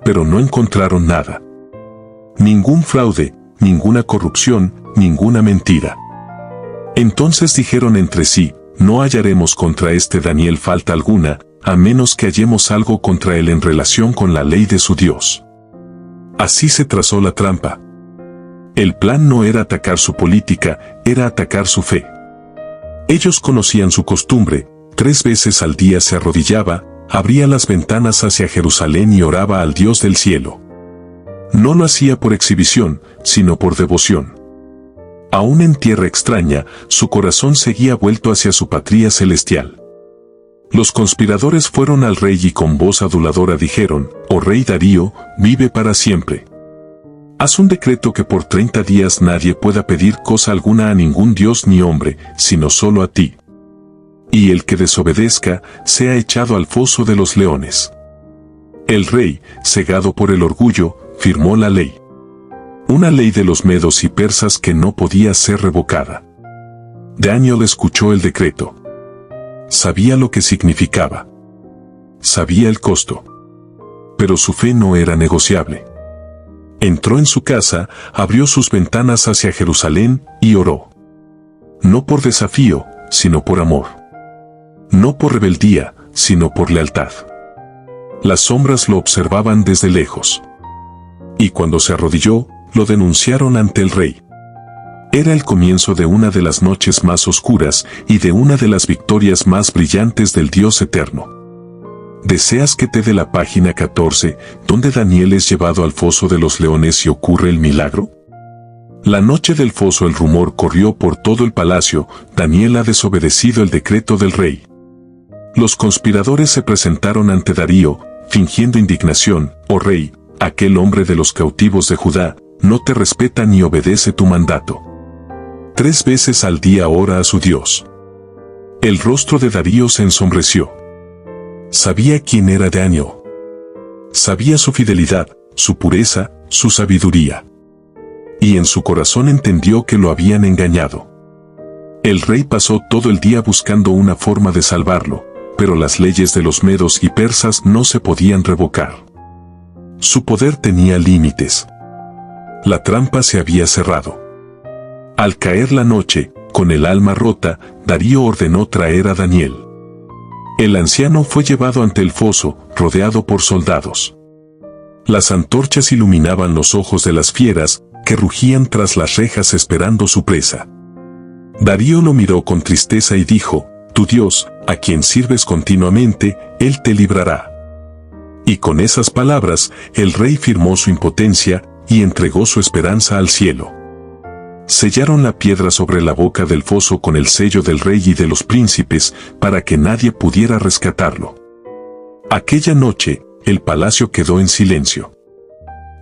Pero no encontraron nada. Ningún fraude, ninguna corrupción, ninguna mentira. Entonces dijeron entre sí, no hallaremos contra este Daniel falta alguna, a menos que hallemos algo contra él en relación con la ley de su Dios. Así se trazó la trampa. El plan no era atacar su política, era atacar su fe. Ellos conocían su costumbre, 3 veces al día se arrodillaba, abría las ventanas hacia Jerusalén y oraba al Dios del cielo. No lo hacía por exhibición, sino por devoción. Aún en tierra extraña, su corazón seguía vuelto hacia su patria celestial. Los conspiradores fueron al rey y con voz aduladora dijeron, «Oh rey Darío, vive para siempre. Haz un decreto que por 30 días nadie pueda pedir cosa alguna a ningún dios ni hombre, sino solo a ti. Y el que desobedezca, sea echado al foso de los leones». El rey, cegado por el orgullo, firmó la ley. Una ley de los medos y persas que no podía ser revocada. Daniel escuchó el decreto. Sabía lo que significaba. Sabía el costo. Pero su fe no era negociable. Entró en su casa, abrió sus ventanas hacia Jerusalén y oró. No por desafío, sino por amor. No por rebeldía, sino por lealtad. Las sombras lo observaban desde lejos. Y cuando se arrodilló, lo denunciaron ante el rey. Era el comienzo de una de las noches más oscuras y de una de las victorias más brillantes del Dios eterno. ¿Deseas que te dé la página 14, donde Daniel es llevado al foso de los leones y ocurre el milagro? La noche del foso el rumor corrió por todo el palacio, Daniel ha desobedecido el decreto del rey. Los conspiradores se presentaron ante Darío, fingiendo indignación, «Oh rey, aquel hombre de los cautivos de Judá, no te respeta ni obedece tu mandato. 3 veces al día ora a su Dios». El rostro de Darío se ensombreció. Sabía quién era Daniel. Sabía su fidelidad, su pureza, su sabiduría. Y en su corazón entendió que lo habían engañado. El rey pasó todo el día buscando una forma de salvarlo, pero las leyes de los medos y persas no se podían revocar. Su poder tenía límites. La trampa se había cerrado. Al caer la noche, con el alma rota, Darío ordenó traer a Daniel. El anciano fue llevado ante el foso, rodeado por soldados. Las antorchas iluminaban los ojos de las fieras, que rugían tras las rejas esperando su presa. Darío lo miró con tristeza y dijo, «Tu Dios, a quien sirves continuamente, Él te librará». Y con esas palabras, el rey firmó su impotencia y entregó su esperanza al cielo. Sellaron la piedra sobre la boca del foso con el sello del rey y de los príncipes, para que nadie pudiera rescatarlo. Aquella noche, el palacio quedó en silencio.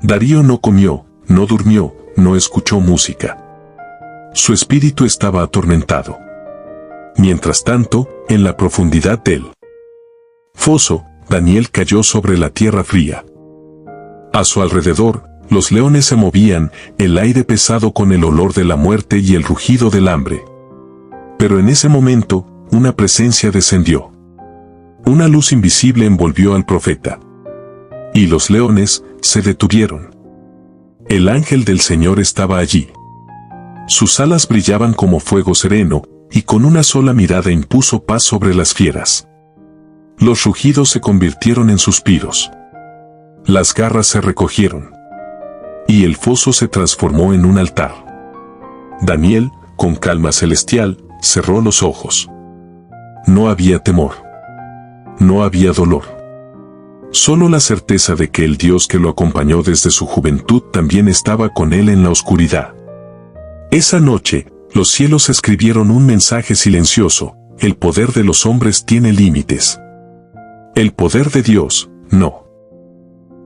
Darío no comió, no durmió, no escuchó música. Su espíritu estaba atormentado. Mientras tanto, en la profundidad del foso, Daniel cayó sobre la tierra fría. A su alrededor, los leones se movían, el aire pesado con el olor de la muerte y el rugido del hambre. Pero en ese momento, una presencia descendió. Una luz invisible envolvió al profeta. Y los leones se detuvieron. El ángel del Señor estaba allí. Sus alas brillaban como fuego sereno, y con una sola mirada impuso paz sobre las fieras. Los rugidos se convirtieron en suspiros. Las garras se recogieron. Y el foso se transformó en un altar. Daniel, con calma celestial, cerró los ojos. No había temor. No había dolor. Solo la certeza de que el Dios que lo acompañó desde su juventud también estaba con él en la oscuridad. Esa noche, los cielos escribieron un mensaje silencioso: el poder de los hombres tiene límites. El poder de Dios, no.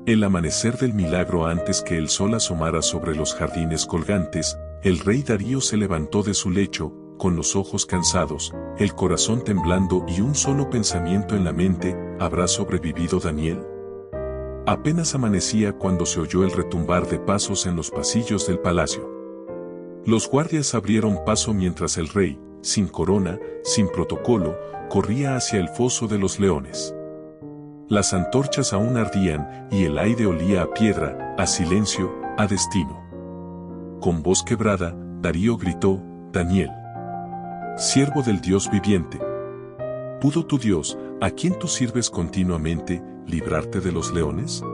El amanecer del milagro, antes que el sol asomara sobre los jardines colgantes, el rey Darío se levantó de su lecho, con los ojos cansados, el corazón temblando y un solo pensamiento en la mente: ¿habrá sobrevivido Daniel? Apenas amanecía cuando se oyó el retumbar de pasos en los pasillos del palacio. Los guardias abrieron paso mientras el rey, sin corona, sin protocolo, corría hacia el foso de los leones. Las antorchas aún ardían y el aire olía a piedra, a silencio, a destino. Con voz quebrada, Darío gritó: Daniel, siervo del Dios viviente. ¿Pudo tu Dios, a quien tú sirves continuamente, librarte de los leones?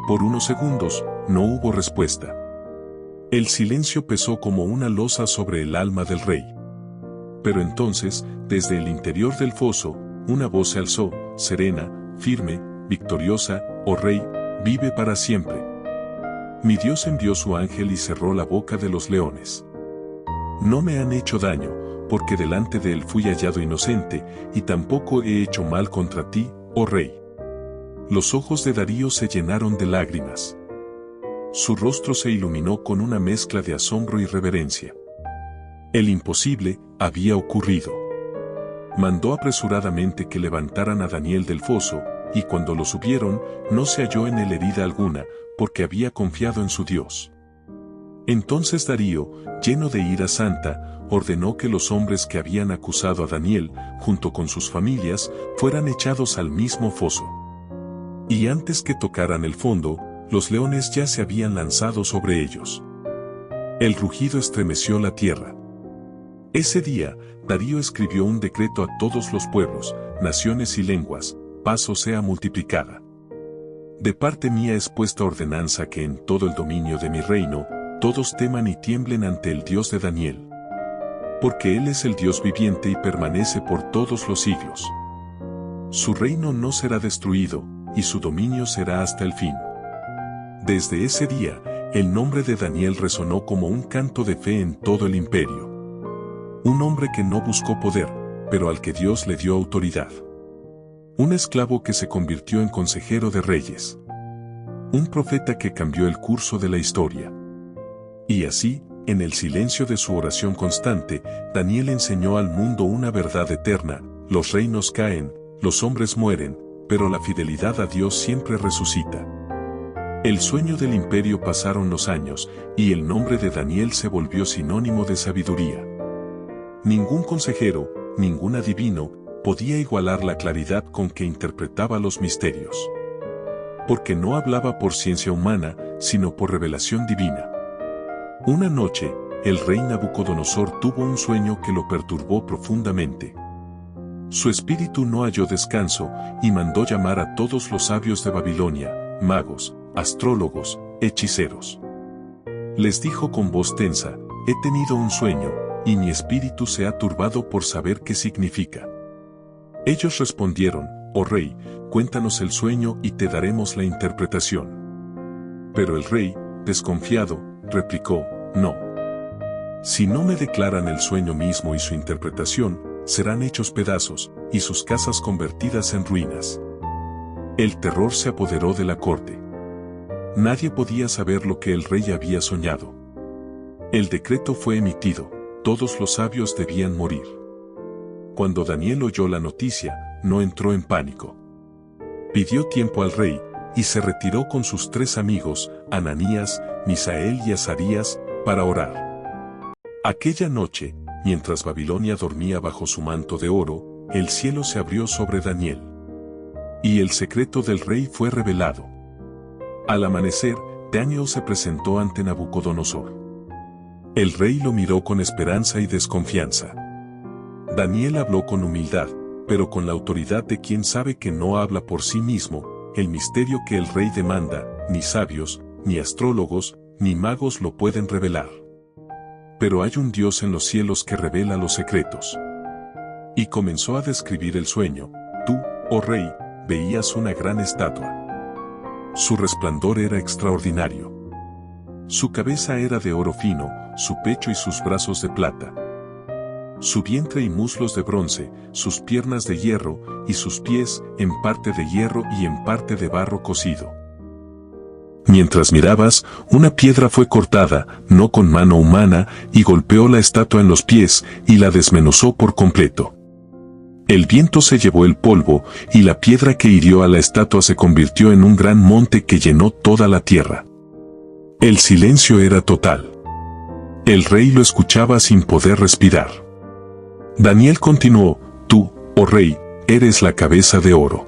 Por unos segundos, no hubo respuesta. El silencio pesó como una losa sobre el alma del rey. Pero entonces, desde el interior del foso, una voz se alzó, serena, firme, victoriosa: oh rey, vive para siempre. Mi Dios envió su ángel y cerró la boca de los leones. No me han hecho daño, porque delante de él fui hallado inocente, y tampoco he hecho mal contra ti, oh rey. Los ojos de Darío se llenaron de lágrimas. Su rostro se iluminó con una mezcla de asombro y reverencia. El imposible había ocurrido. Mandó apresuradamente que levantaran a Daniel del foso, y cuando lo subieron, no se halló en él herida alguna, porque había confiado en su Dios. Entonces Darío, lleno de ira santa, ordenó que los hombres que habían acusado a Daniel, junto con sus familias, fueran echados al mismo foso. Y antes que tocaran el fondo, los leones ya se habían lanzado sobre ellos. El rugido estremeció la tierra. Ese día, Darío escribió un decreto a todos los pueblos, naciones y lenguas: paz os sea multiplicada. De parte mía es puesta ordenanza que en todo el dominio de mi reino, todos teman y tiemblen ante el Dios de Daniel. Porque Él es el Dios viviente y permanece por todos los siglos. Su reino no será destruido, y su dominio será hasta el fin. Desde ese día, el nombre de Daniel resonó como un canto de fe en todo el imperio. Un hombre que no buscó poder, pero al que Dios le dio autoridad. Un esclavo que se convirtió en consejero de reyes. Un profeta que cambió el curso de la historia. Y así, en el silencio de su oración constante, Daniel enseñó al mundo una verdad eterna: los reinos caen, los hombres mueren, pero la fidelidad a Dios siempre resucita. El sueño del imperio pasaron los años, y el nombre de Daniel se volvió sinónimo de sabiduría. Ningún consejero, ningún adivino, podía igualar la claridad con que interpretaba los misterios. Porque no hablaba por ciencia humana, sino por revelación divina. Una noche, el rey Nabucodonosor tuvo un sueño que lo perturbó profundamente. Su espíritu no halló descanso, y mandó llamar a todos los sabios de Babilonia, magos, astrólogos, hechiceros. Les dijo con voz tensa: he tenido un sueño, y mi espíritu se ha turbado por saber qué significa. Ellos respondieron: oh rey, cuéntanos el sueño y te daremos la interpretación. Pero el rey, desconfiado, replicó: no. Si no me declaran el sueño mismo y su interpretación, serán hechos pedazos, y sus casas convertidas en ruinas. El terror se apoderó de la corte. Nadie podía saber lo que el rey había soñado. El decreto fue emitido: todos los sabios debían morir. Cuando Daniel oyó la noticia, no entró en pánico. Pidió tiempo al rey, y se retiró con sus 3 amigos, Ananías, Misael y Azarías, para orar. Aquella noche, mientras Babilonia dormía bajo su manto de oro, el cielo se abrió sobre Daniel. Y el secreto del rey fue revelado. Al amanecer, Daniel se presentó ante Nabucodonosor. El rey lo miró con esperanza y desconfianza. Daniel habló con humildad, pero con la autoridad de quien sabe que no habla por sí mismo. El misterio que el rey demanda, ni sabios, ni astrólogos, ni magos lo pueden revelar. Pero hay un Dios en los cielos que revela los secretos. Y comenzó a describir el sueño. Tú, oh rey, veías una gran estatua. Su resplandor era extraordinario. Su cabeza era de oro fino, su pecho y sus brazos de plata. Su vientre y muslos de bronce, sus piernas de hierro, y sus pies, en parte de hierro y en parte de barro cocido. Mientras mirabas, una piedra fue cortada, no con mano humana, y golpeó la estatua en los pies, y la desmenuzó por completo. El viento se llevó el polvo, y la piedra que hirió a la estatua se convirtió en un gran monte que llenó toda la tierra. El silencio era total. El rey lo escuchaba sin poder respirar. Daniel continuó: tú, oh rey, eres la cabeza de oro.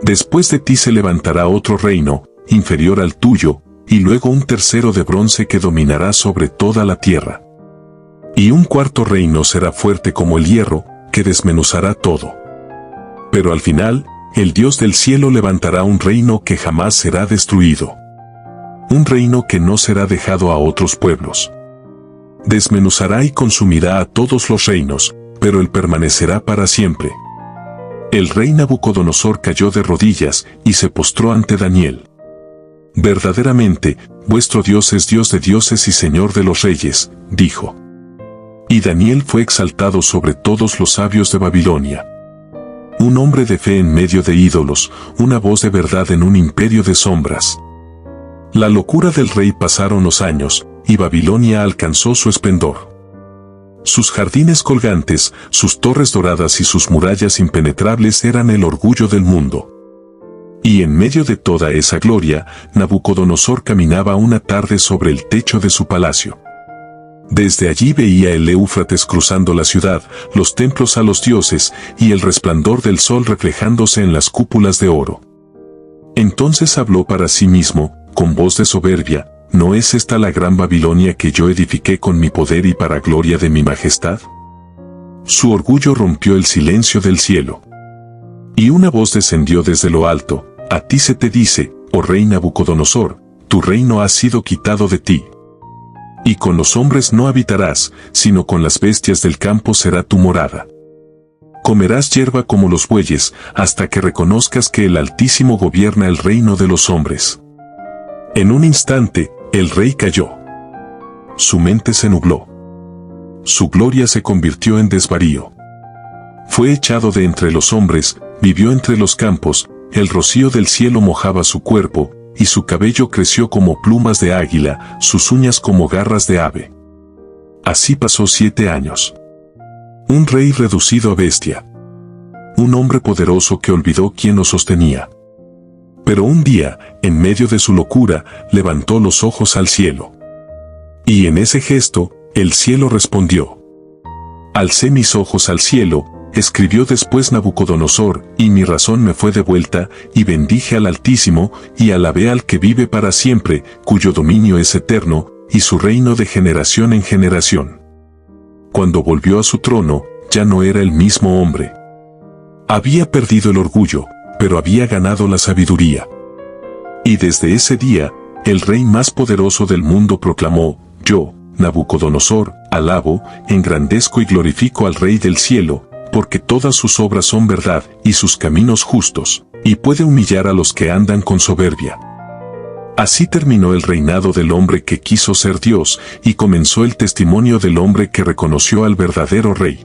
Después de ti se levantará otro reino, inferior al tuyo, y luego un tercero de bronce que dominará sobre toda la tierra. Y un cuarto reino será fuerte como el hierro, que desmenuzará todo. Pero al final, el Dios del cielo levantará un reino que jamás será destruido. Un reino que no será dejado a otros pueblos. Desmenuzará y consumirá a todos los reinos, pero él permanecerá para siempre. El rey Nabucodonosor cayó de rodillas y se postró ante Daniel. Verdaderamente, vuestro Dios es Dios de dioses y Señor de los reyes, dijo. Y Daniel fue exaltado sobre todos los sabios de Babilonia. Un hombre de fe en medio de ídolos, una voz de verdad en un imperio de sombras. La locura del rey pasaron los años, y Babilonia alcanzó su esplendor. Sus jardines colgantes, sus torres doradas y sus murallas impenetrables eran el orgullo del mundo. Y en medio de toda esa gloria, Nabucodonosor caminaba una tarde sobre el techo de su palacio. Desde allí veía el Éufrates cruzando la ciudad, los templos a los dioses, y el resplandor del sol reflejándose en las cúpulas de oro. Entonces habló para sí mismo, con voz de soberbia: ¿no es esta la gran Babilonia que yo edifiqué con mi poder y para gloria de mi majestad? Su orgullo rompió el silencio del cielo. Y una voz descendió desde lo alto: a ti se te dice, oh rey Nabucodonosor, tu reino ha sido quitado de ti. Y con los hombres no habitarás, sino con las bestias del campo será tu morada. Comerás hierba como los bueyes, hasta que reconozcas que el Altísimo gobierna el reino de los hombres. En un instante, el rey cayó. Su mente se nubló. Su gloria se convirtió en desvarío. Fue echado de entre los hombres, vivió entre los campos, el rocío del cielo mojaba su cuerpo, y su cabello creció como plumas de águila, sus uñas como garras de ave. Así pasó 7 años. Un rey reducido a bestia. Un hombre poderoso que olvidó quién lo sostenía. Pero un día, en medio de su locura, levantó los ojos al cielo. Y en ese gesto, el cielo respondió. Alcé mis ojos al cielo, escribió después Nabucodonosor, y mi razón me fue devuelta, y bendije al Altísimo, y alabé al que vive para siempre, cuyo dominio es eterno, y su reino de generación en generación. Cuando volvió a su trono, ya no era el mismo hombre. Había perdido el orgullo, pero había ganado la sabiduría. Y desde ese día, el rey más poderoso del mundo proclamó: yo, Nabucodonosor, alabo, engrandezco y glorifico al Rey del cielo, porque todas sus obras son verdad y sus caminos justos, y puede humillar a los que andan con soberbia. Así terminó el reinado del hombre que quiso ser Dios, y comenzó el testimonio del hombre que reconoció al verdadero rey.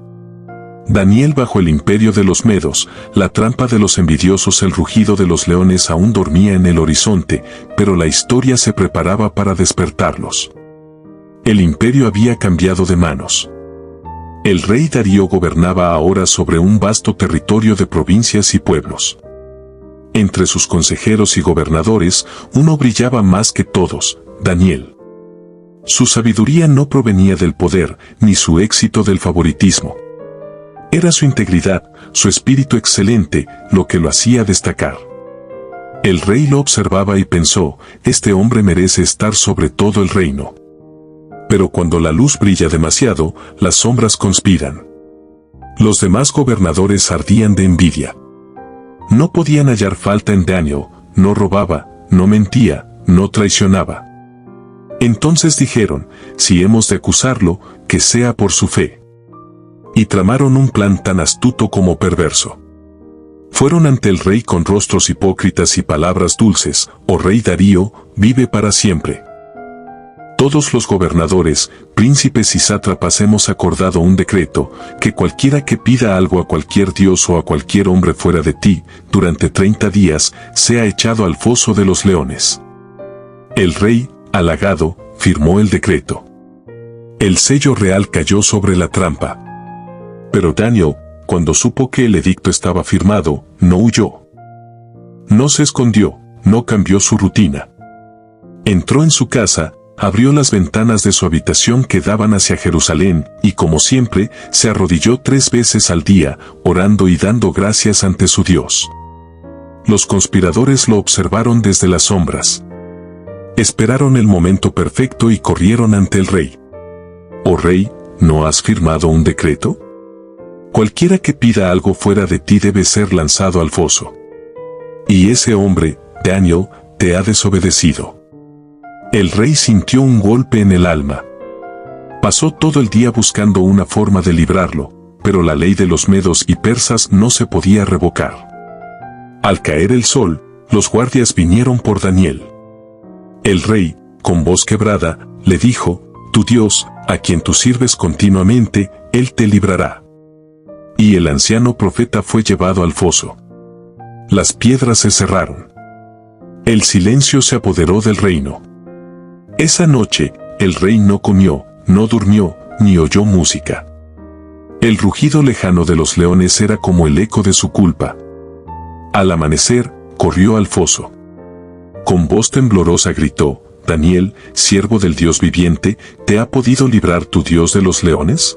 Daniel bajo el imperio de los medos, la trampa de los envidiosos, el rugido de los leones aún dormía en el horizonte, pero la historia se preparaba para despertarlos. El imperio había cambiado de manos. El rey Darío gobernaba ahora sobre un vasto territorio de provincias y pueblos. Entre sus consejeros y gobernadores, uno brillaba más que todos: Daniel. Su sabiduría no provenía del poder, ni su éxito del favoritismo. Era su integridad, su espíritu excelente, lo que lo hacía destacar. El rey lo observaba y pensó: este hombre merece estar sobre todo el reino. Pero cuando la luz brilla demasiado, las sombras conspiran. Los demás gobernadores ardían de envidia. No podían hallar falta en Daniel: no robaba, no mentía, no traicionaba. Entonces dijeron: si hemos de acusarlo, que sea por su fe. Y tramaron un plan tan astuto como perverso. Fueron ante el rey con rostros hipócritas y palabras dulces: oh rey Darío, vive para siempre. Todos los gobernadores, príncipes y sátrapas hemos acordado un decreto, que cualquiera que pida algo a cualquier dios o a cualquier hombre fuera de ti, durante 30 días, sea echado al foso de los leones. El rey, halagado, firmó el decreto. El sello real cayó sobre la trampa. Pero Daniel, cuando supo que el edicto estaba firmado, no huyó. No se escondió, no cambió su rutina. Entró en su casa, abrió las ventanas de su habitación que daban hacia Jerusalén, y como siempre, se arrodilló 3 veces al día, orando y dando gracias ante su Dios. Los conspiradores lo observaron desde las sombras. Esperaron el momento perfecto y corrieron ante el rey. «Oh rey, ¿no has firmado un decreto? Cualquiera que pida algo fuera de ti debe ser lanzado al foso. Y ese hombre, Daniel, te ha desobedecido». El rey sintió un golpe en el alma. Pasó todo el día buscando una forma de librarlo, pero la ley de los medos y persas no se podía revocar. Al caer el sol, los guardias vinieron por Daniel. El rey, con voz quebrada, le dijo: «Tu Dios, a quien tú sirves continuamente, él te librará». Y el anciano profeta fue llevado al foso. Las piedras se cerraron. El silencio se apoderó del reino. Esa noche, el rey no comió, no durmió, ni oyó música. El rugido lejano de los leones era como el eco de su culpa. Al amanecer, corrió al foso. Con voz temblorosa gritó: «Daniel, siervo del Dios viviente, ¿te ha podido librar tu Dios de los leones?».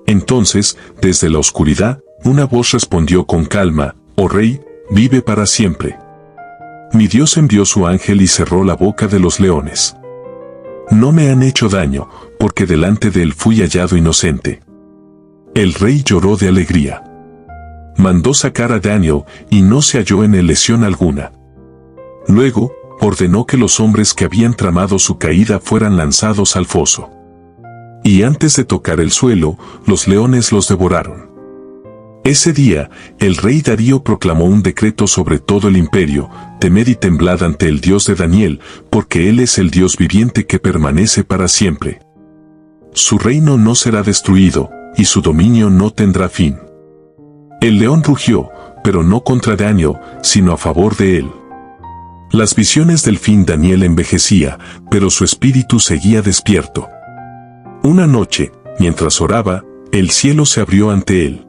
Entonces, desde la oscuridad, una voz respondió con calma: «Oh rey, vive para siempre. Mi Dios envió su ángel y cerró la boca de los leones. No me han hecho daño, porque delante de él fui hallado inocente». El rey lloró de alegría. Mandó sacar a Daniel, y no se halló en él lesión alguna. Luego, ordenó que los hombres que habían tramado su caída fueran lanzados al foso. Y antes de tocar el suelo, los leones los devoraron. Ese día, el rey Darío proclamó un decreto sobre todo el imperio: «Temed y temblad ante el Dios de Daniel, porque él es el Dios viviente que permanece para siempre. Su reino no será destruido, y su dominio no tendrá fin». El león rugió, pero no contra Daniel, sino a favor de él. Las visiones del fin. Daniel envejecía, pero su espíritu seguía despierto. Una noche, mientras oraba, el cielo se abrió ante él.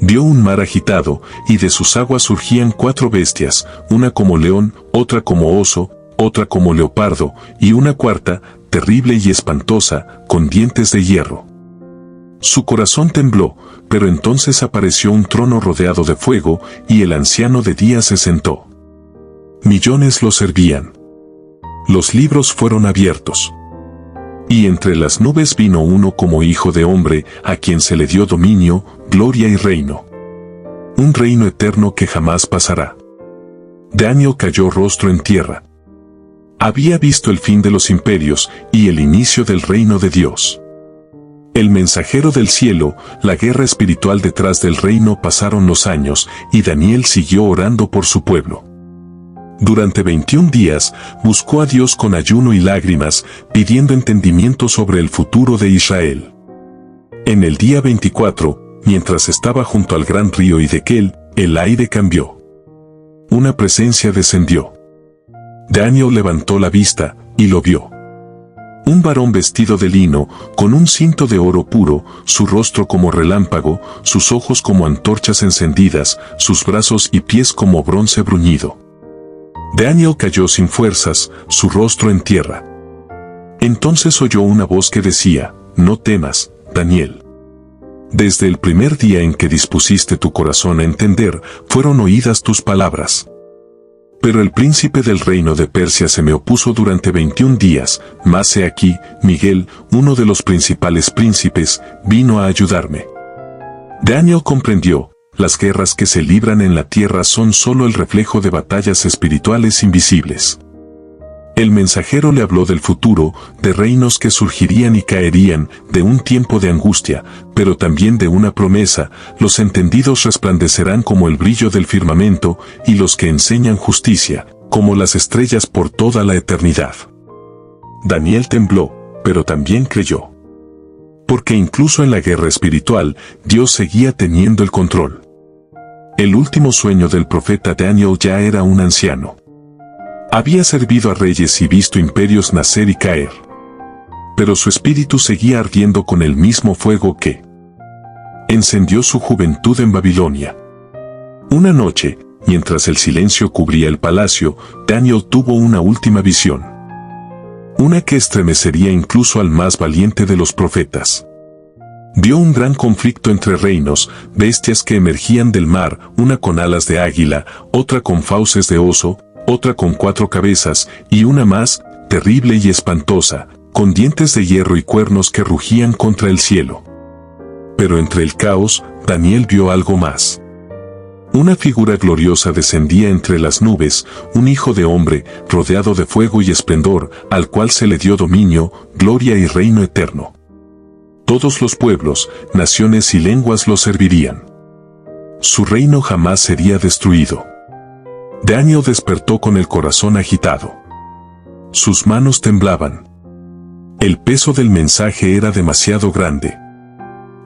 Vio un mar agitado, y de sus aguas surgían 4 bestias, una como león, otra como oso, otra como leopardo, y una cuarta, terrible y espantosa, con dientes de hierro. Su corazón tembló, pero entonces apareció un trono rodeado de fuego, y el anciano de días se sentó. Millones lo servían. Los libros fueron abiertos. Y entre las nubes vino uno como hijo de hombre, a quien se le dio dominio, gloria y reino. Un reino eterno que jamás pasará. Daniel cayó rostro en tierra. Había visto el fin de los imperios, y el inicio del reino de Dios. El mensajero del cielo, la guerra espiritual detrás del reino. Pasaron los años, y Daniel siguió orando por su pueblo. Durante 21 días, buscó a Dios con ayuno y lágrimas, pidiendo entendimiento sobre el futuro de Israel. En el día 24, mientras estaba junto al gran río Hiddekel, el aire cambió. Una presencia descendió. Daniel levantó la vista, y lo vio. Un varón vestido de lino, con un cinto de oro puro, su rostro como relámpago, sus ojos como antorchas encendidas, sus brazos y pies como bronce bruñido. Daniel cayó sin fuerzas, su rostro en tierra. Entonces oyó una voz que decía: «No temas, Daniel. Desde el primer día en que dispusiste tu corazón a entender, fueron oídas tus palabras. Pero el príncipe del reino de Persia se me opuso durante 21 días, mas he aquí, Miguel, uno de los principales príncipes, vino a ayudarme». Daniel comprendió: las guerras que se libran en la tierra son solo el reflejo de batallas espirituales invisibles. El mensajero le habló del futuro, de reinos que surgirían y caerían, de un tiempo de angustia, pero también de una promesa: los entendidos resplandecerán como el brillo del firmamento, y los que enseñan justicia, como las estrellas por toda la eternidad. Daniel tembló, pero también creyó. Porque incluso en la guerra espiritual, Dios seguía teniendo el control. El último sueño del profeta Daniel ya era un anciano. Había servido a reyes y visto imperios nacer y caer. Pero su espíritu seguía ardiendo con el mismo fuego que encendió su juventud en Babilonia. Una noche, mientras el silencio cubría el palacio, Daniel tuvo una última visión. una que estremecería incluso al más valiente de los profetas. Vio un gran conflicto entre reinos, bestias que emergían del mar, una con alas de águila, otra con fauces de oso, otra con 4 cabezas, y una más, terrible y espantosa, con dientes de hierro y cuernos que rugían contra el cielo. Pero entre el caos, Daniel vio algo más. Una figura gloriosa descendía entre las nubes, un hijo de hombre, rodeado de fuego y esplendor, al cual se le dio dominio, gloria y reino eterno. Todos los pueblos, naciones y lenguas lo servirían. Su reino jamás sería destruido. Daniel despertó con el corazón agitado. Sus manos temblaban. El peso del mensaje era demasiado grande.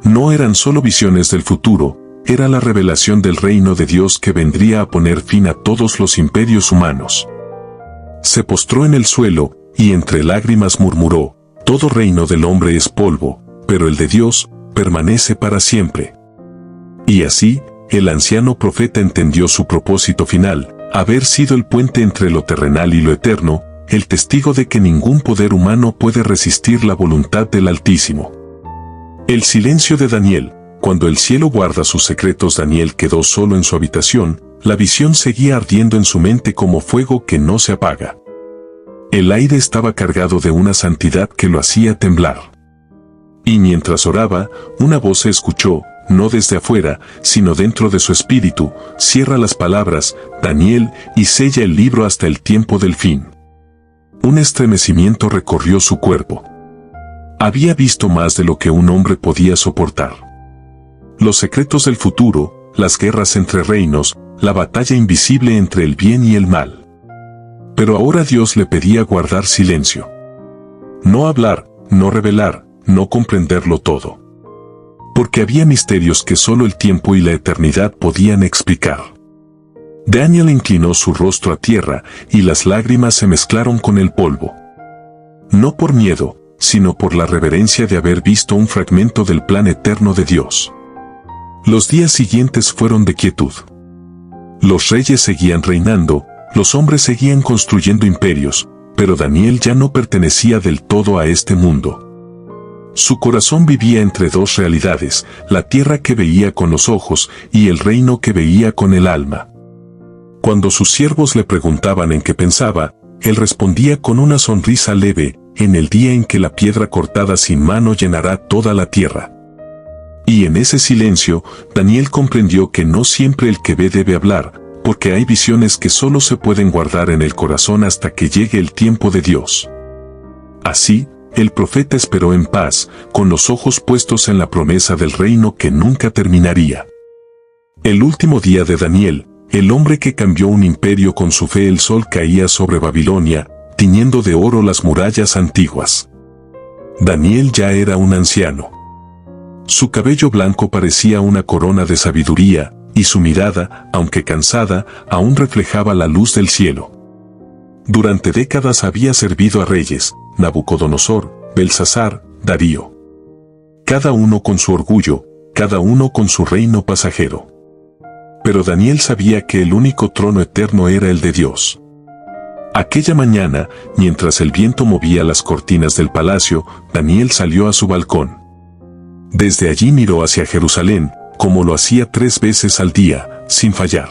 No eran solo visiones del futuro, era la revelación del reino de Dios que vendría a poner fin a todos los imperios humanos. Se postró en el suelo, y entre lágrimas murmuró, todo reino del hombre es polvo, pero el de Dios permanece para siempre. Y así, el anciano profeta entendió su propósito final, haber sido el puente entre lo terrenal y lo eterno, el testigo de que ningún poder humano puede resistir la voluntad del Altísimo. El silencio de Daniel. Cuando el cielo guarda sus secretos, Daniel quedó solo en su habitación, la visión seguía ardiendo en su mente como fuego que no se apaga. El aire estaba cargado de una santidad que lo hacía temblar. Y mientras oraba, una voz se escuchó, no desde afuera, sino dentro de su espíritu, cierra las palabras, Daniel, y sella el libro hasta el tiempo del fin. Un estremecimiento recorrió su cuerpo. Había visto más de lo que un hombre podía soportar. Los secretos del futuro, las guerras entre reinos, la batalla invisible entre el bien y el mal. Pero ahora Dios le pedía guardar silencio. No hablar, no revelar, no comprenderlo todo. Porque había misterios que solo el tiempo y la eternidad podían explicar. Daniel inclinó su rostro a tierra, y las lágrimas se mezclaron con el polvo. No por miedo, sino por la reverencia de haber visto un fragmento del plan eterno de Dios. Los días siguientes fueron de quietud. Los reyes seguían reinando, los hombres seguían construyendo imperios, pero Daniel ya no pertenecía del todo a este mundo. Su corazón vivía entre dos realidades, la tierra que veía con los ojos y el reino que veía con el alma. Cuando sus siervos le preguntaban en qué pensaba, él respondía con una sonrisa leve, en el día en que la piedra cortada sin mano llenará toda la tierra. Y en ese silencio, Daniel comprendió que no siempre el que ve debe hablar, porque hay visiones que solo se pueden guardar en el corazón hasta que llegue el tiempo de Dios. Así, el profeta esperó en paz, con los ojos puestos en la promesa del reino que nunca terminaría. El último día de Daniel, el hombre que cambió un imperio con su fe, el sol caía sobre Babilonia, tiñendo de oro las murallas antiguas. Daniel ya era un anciano. Su cabello blanco parecía una corona de sabiduría, y su mirada, aunque cansada, aún reflejaba la luz del cielo. Durante décadas había servido a reyes, Nabucodonosor, Belsasar, Darío. Cada uno con su orgullo, cada uno con su reino pasajero. Pero Daniel sabía que el único trono eterno era el de Dios. Aquella mañana, mientras el viento movía las cortinas del palacio, Daniel salió a su balcón. Desde allí miró hacia Jerusalén, como lo hacía 3 veces al día, sin fallar.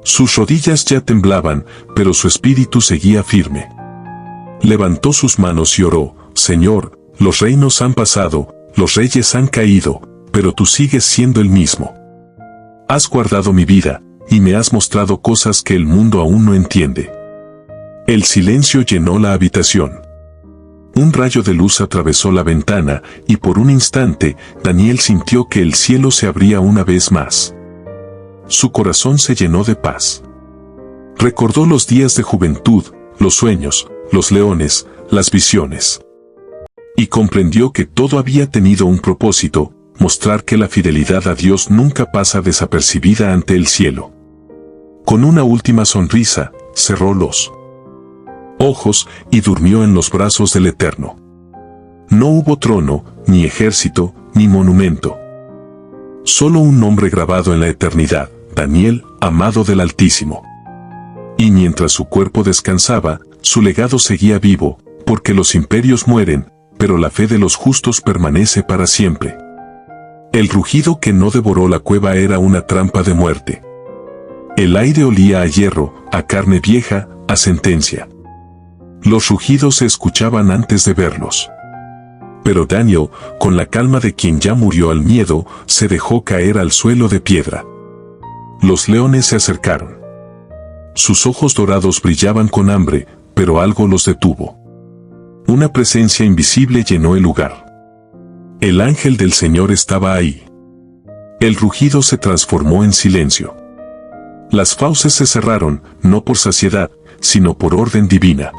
Sus rodillas ya temblaban, pero su espíritu seguía firme. Levantó sus manos y oró, Señor, los reinos han pasado, los reyes han caído, pero tú sigues siendo el mismo. Has guardado mi vida, y me has mostrado cosas que el mundo aún no entiende. El silencio llenó la habitación. Un rayo de luz atravesó la ventana, y por un instante, Daniel sintió que el cielo se abría una vez más. Su corazón se llenó de paz. Recordó los días de juventud, los sueños, los leones, las visiones. Y comprendió que todo había tenido un propósito, mostrar que la fidelidad a Dios nunca pasa desapercibida ante el cielo. Con una última sonrisa, cerró los ojos y durmió en los brazos del Eterno. No hubo trono, ni ejército, ni monumento. Solo un nombre grabado en la eternidad, Daniel, amado del Altísimo. Y mientras su cuerpo descansaba, su legado seguía vivo, porque los imperios mueren, pero la fe de los justos permanece para siempre. El rugido que no devoró la cueva era una trampa de muerte. El aire olía a hierro, a carne vieja, a sentencia. Los rugidos se escuchaban antes de verlos. Pero Daniel, con la calma de quien ya murió al miedo, se dejó caer al suelo de piedra. Los leones se acercaron. Sus ojos dorados brillaban con hambre, pero algo los detuvo. Una presencia invisible llenó el lugar. El ángel del Señor estaba ahí. El rugido se transformó en silencio. Las fauces se cerraron, no por saciedad, sino por orden divina.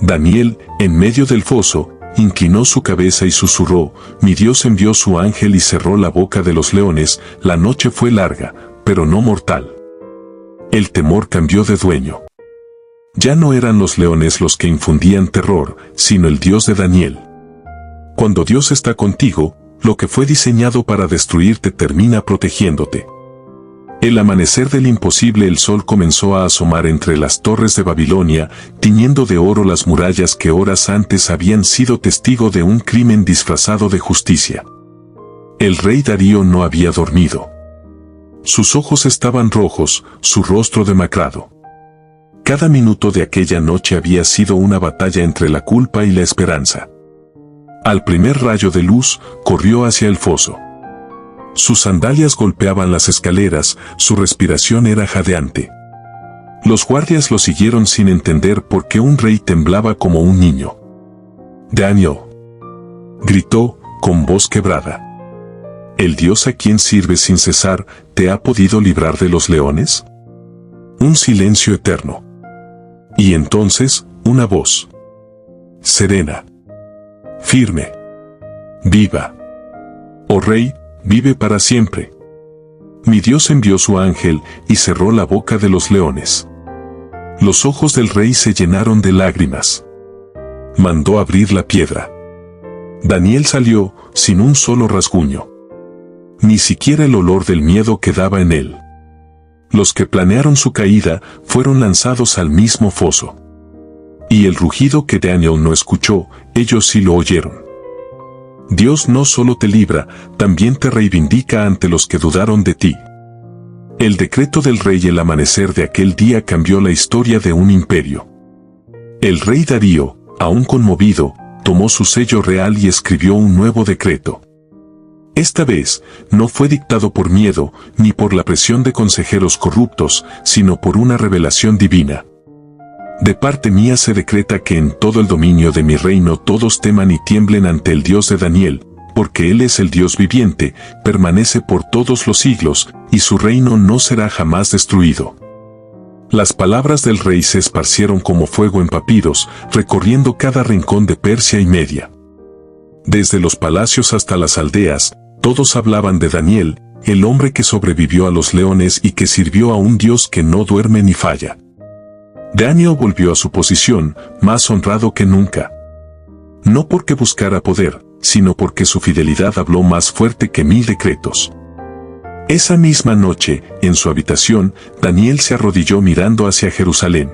Daniel, en medio del foso, inclinó su cabeza y susurró: mi Dios envió su ángel y cerró la boca de los leones. La noche fue larga, pero no mortal. El temor cambió de dueño. Ya no eran los leones los que infundían terror, sino el Dios de Daniel. Cuando Dios está contigo, lo que fue diseñado para destruirte termina protegiéndote. El amanecer del imposible, el sol comenzó a asomar entre las torres de Babilonia, tiñendo de oro las murallas que horas antes habían sido testigo de un crimen disfrazado de justicia. El rey Darío no había dormido. Sus ojos estaban rojos, su rostro demacrado. Cada minuto de aquella noche había sido una batalla entre la culpa y la esperanza. Al primer rayo de luz, corrió hacia el foso. Sus sandalias golpeaban las escaleras, su respiración era jadeante. Los guardias lo siguieron sin entender por qué un rey temblaba como un niño. Daniel, gritó, con voz quebrada. ¿El Dios a quien sirves sin cesar, te ha podido librar de los leones? Un silencio eterno. Y entonces, una voz. Serena. Firme. Viva. Oh Rey, vive para siempre. Mi Dios envió su ángel y cerró la boca de los leones. Los ojos del rey se llenaron de lágrimas. Mandó abrir la piedra. Daniel salió, sin un solo rasguño. Ni siquiera el olor del miedo quedaba en él. Los que planearon su caída fueron lanzados al mismo foso. Y el rugido que Daniel no escuchó, ellos sí lo oyeron. Dios no solo te libra, también te reivindica ante los que dudaron de ti. El decreto del rey, el amanecer de aquel día, cambió la historia de un imperio. El rey Darío, aún conmovido, tomó su sello real y escribió un nuevo decreto. Esta vez, no fue dictado por miedo, ni por la presión de consejeros corruptos, sino por una revelación divina. De parte mía se decreta que en todo el dominio de mi reino todos teman y tiemblen ante el Dios de Daniel, porque Él es el Dios viviente, permanece por todos los siglos, y su reino no será jamás destruido. Las palabras del rey se esparcieron como fuego en papiros, recorriendo cada rincón de Persia y Media. Desde los palacios hasta las aldeas, todos hablaban de Daniel, el hombre que sobrevivió a los leones y que sirvió a un Dios que no duerme ni falla. Daniel volvió a su posición, más honrado que nunca. No porque buscara poder, sino porque su fidelidad habló más fuerte que 1000 decretos. Esa misma noche, en su habitación, Daniel se arrodilló mirando hacia Jerusalén.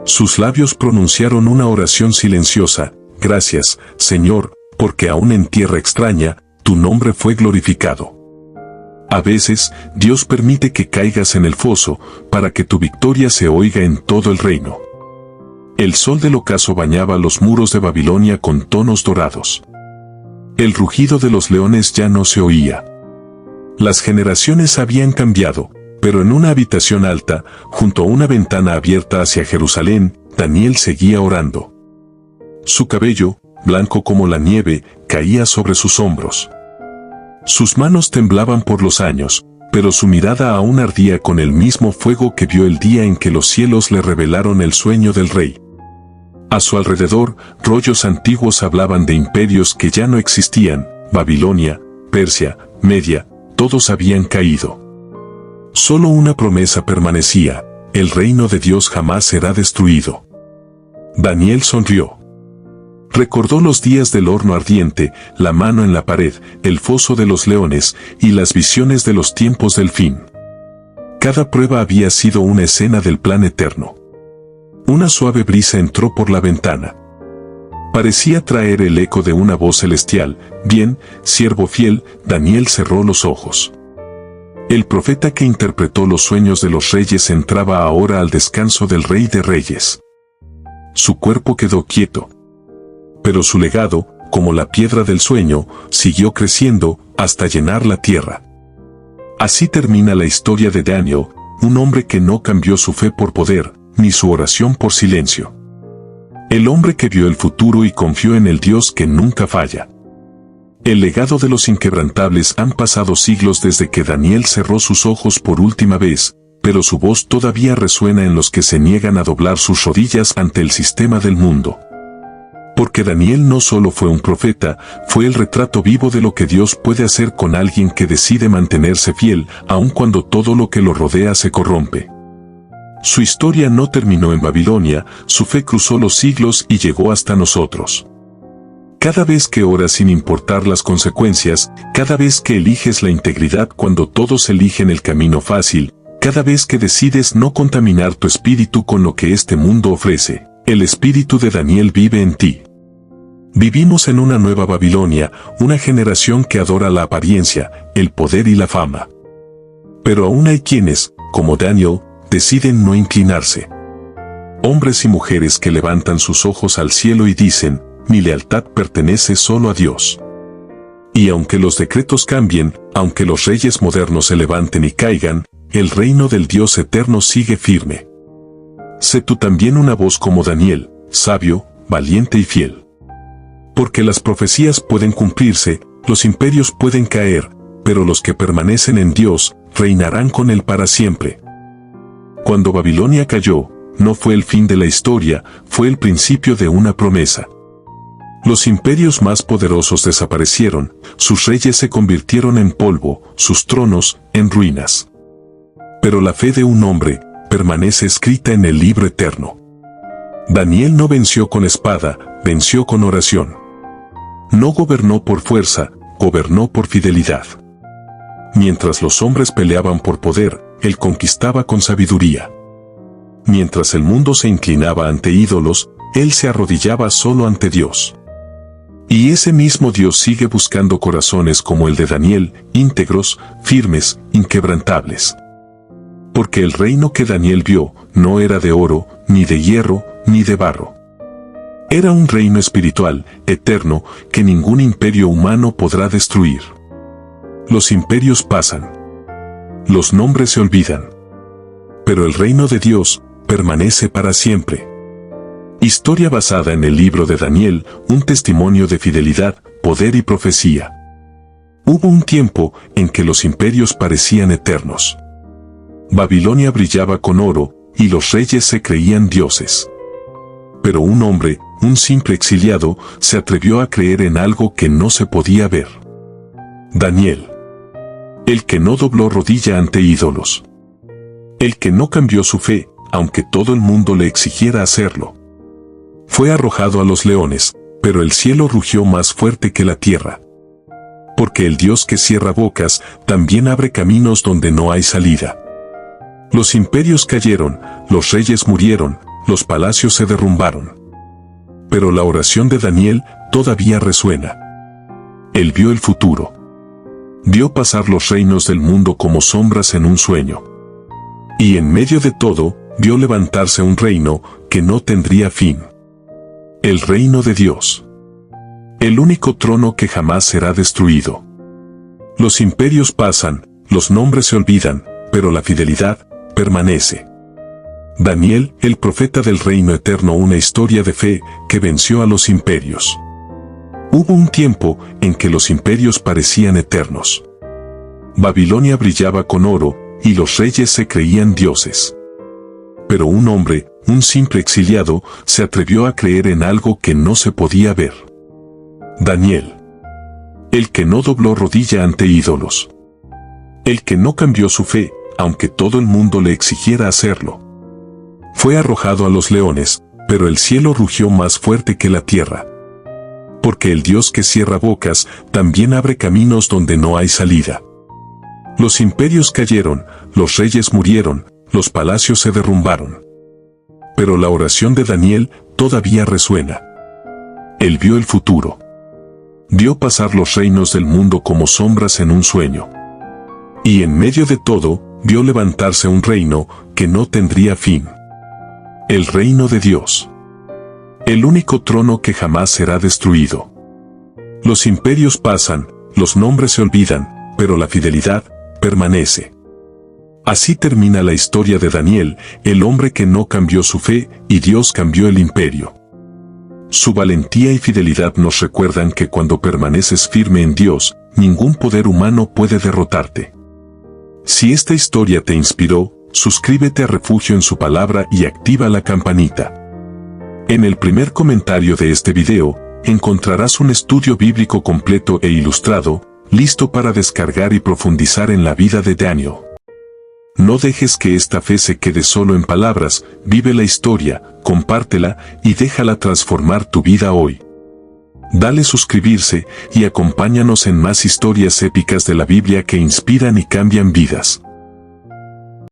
Sus labios pronunciaron una oración silenciosa: gracias, Señor, porque aún en tierra extraña, tu nombre fue glorificado. A veces, Dios permite que caigas en el foso, para que tu victoria se oiga en todo el reino. El sol del ocaso bañaba los muros de Babilonia con tonos dorados. El rugido de los leones ya no se oía. Las generaciones habían cambiado, pero en una habitación alta, junto a una ventana abierta hacia Jerusalén, Daniel seguía orando. Su cabello, blanco como la nieve, caía sobre sus hombros. Sus manos temblaban por los años, pero su mirada aún ardía con el mismo fuego que vio el día en que los cielos le revelaron el sueño del rey. A su alrededor, rollos antiguos hablaban de imperios que ya no existían: Babilonia, Persia, Media, todos habían caído. Solo una promesa permanecía: el reino de Dios jamás será destruido. Daniel sonrió. Recordó los días del horno ardiente, la mano en la pared, el foso de los leones, y las visiones de los tiempos del fin. Cada prueba había sido una escena del plan eterno. Una suave brisa entró por la ventana. Parecía traer el eco de una voz celestial. Bien, siervo fiel, Daniel cerró los ojos. El profeta que interpretó los sueños de los reyes entraba ahora al descanso del Rey de Reyes. Su cuerpo quedó quieto. Pero su legado, como la piedra del sueño, siguió creciendo hasta llenar la tierra. Así termina la historia de Daniel, un hombre que no cambió su fe por poder, ni su oración por silencio. El hombre que vio el futuro y confió en el Dios que nunca falla. El legado de los inquebrantables. Han pasado siglos desde que Daniel cerró sus ojos por última vez, pero su voz todavía resuena en los que se niegan a doblar sus rodillas ante el sistema del mundo. Porque Daniel no solo fue un profeta, fue el retrato vivo de lo que Dios puede hacer con alguien que decide mantenerse fiel, aun cuando todo lo que lo rodea se corrompe. Su historia no terminó en Babilonia, su fe cruzó los siglos y llegó hasta nosotros. Cada vez que oras sin importar las consecuencias, cada vez que eliges la integridad cuando todos eligen el camino fácil, cada vez que decides no contaminar tu espíritu con lo que este mundo ofrece, el espíritu de Daniel vive en ti. Vivimos en una nueva Babilonia, una generación que adora la apariencia, el poder y la fama. Pero aún hay quienes, como Daniel, deciden no inclinarse. Hombres y mujeres que levantan sus ojos al cielo y dicen, mi lealtad pertenece solo a Dios. Y aunque los decretos cambien, aunque los reyes modernos se levanten y caigan, el reino del Dios eterno sigue firme. Sé tú también una voz como Daniel, sabio, valiente y fiel. Porque las profecías pueden cumplirse, los imperios pueden caer, pero los que permanecen en Dios, reinarán con Él para siempre. Cuando Babilonia cayó, no fue el fin de la historia, fue el principio de una promesa. Los imperios más poderosos desaparecieron, sus reyes se convirtieron en polvo, sus tronos, en ruinas. Pero la fe de un hombre, permanece escrita en el libro eterno. Daniel no venció con espada, venció con oración. No gobernó por fuerza, gobernó por fidelidad. Mientras los hombres peleaban por poder, él conquistaba con sabiduría. Mientras el mundo se inclinaba ante ídolos, él se arrodillaba solo ante Dios. Y ese mismo Dios sigue buscando corazones como el de Daniel, íntegros, firmes, inquebrantables. Porque el reino que Daniel vio, no era de oro, ni de hierro, ni de barro. Era un reino espiritual, eterno, que ningún imperio humano podrá destruir. Los imperios pasan. Los nombres se olvidan. Pero el reino de Dios permanece para siempre. Historia basada en el libro de Daniel, un testimonio de fidelidad, poder y profecía. Hubo un tiempo en que los imperios parecían eternos. Babilonia brillaba con oro, y los reyes se creían dioses. Pero un hombre, un simple exiliado, se atrevió a creer en algo que no se podía ver. Daniel. El que no dobló rodilla ante ídolos. El que no cambió su fe, aunque todo el mundo le exigiera hacerlo. Fue arrojado a los leones, pero el cielo rugió más fuerte que la tierra. Porque el Dios que cierra bocas, también abre caminos donde no hay salida. Los imperios cayeron, los reyes murieron, los palacios se derrumbaron. Pero la oración de Daniel todavía resuena. Él vio el futuro. Vio pasar los reinos del mundo como sombras en un sueño. Y en medio de todo, vio levantarse un reino que no tendría fin. El reino de Dios. El único trono que jamás será destruido. Los imperios pasan, los nombres se olvidan, pero la fidelidad permanece. Daniel, el profeta del reino eterno, una historia de fe que venció a los imperios. Hubo un tiempo en que los imperios parecían eternos. Babilonia brillaba con oro, y los reyes se creían dioses. Pero un hombre, un simple exiliado, se atrevió a creer en algo que no se podía ver. Daniel. El que no dobló rodilla ante ídolos. El que no cambió su fe, aunque todo el mundo le exigiera hacerlo. Fue arrojado a los leones, pero el cielo rugió más fuerte que la tierra. Porque el Dios que cierra bocas, también abre caminos donde no hay salida. Los imperios cayeron, los reyes murieron, los palacios se derrumbaron. Pero la oración de Daniel todavía resuena. Él vio el futuro. Vio pasar los reinos del mundo como sombras en un sueño. Y en medio de todo, vio levantarse un reino que no tendría fin. El reino de Dios. El único trono que jamás será destruido. Los imperios pasan, los nombres se olvidan, pero la fidelidad permanece. Así termina la historia de Daniel, el hombre que no cambió su fe y Dios cambió el imperio. Su valentía y fidelidad nos recuerdan que cuando permaneces firme en Dios, ningún poder humano puede derrotarte. Si esta historia te inspiró, suscríbete a Refugio en su Palabra y activa la campanita. En el primer comentario de este video, encontrarás un estudio bíblico completo e ilustrado, listo para descargar y profundizar en la vida de Daniel. No dejes que esta fe se quede solo en palabras, vive la historia, compártela y déjala transformar tu vida hoy. Dale suscribirse y acompáñanos en más historias épicas de la Biblia que inspiran y cambian vidas.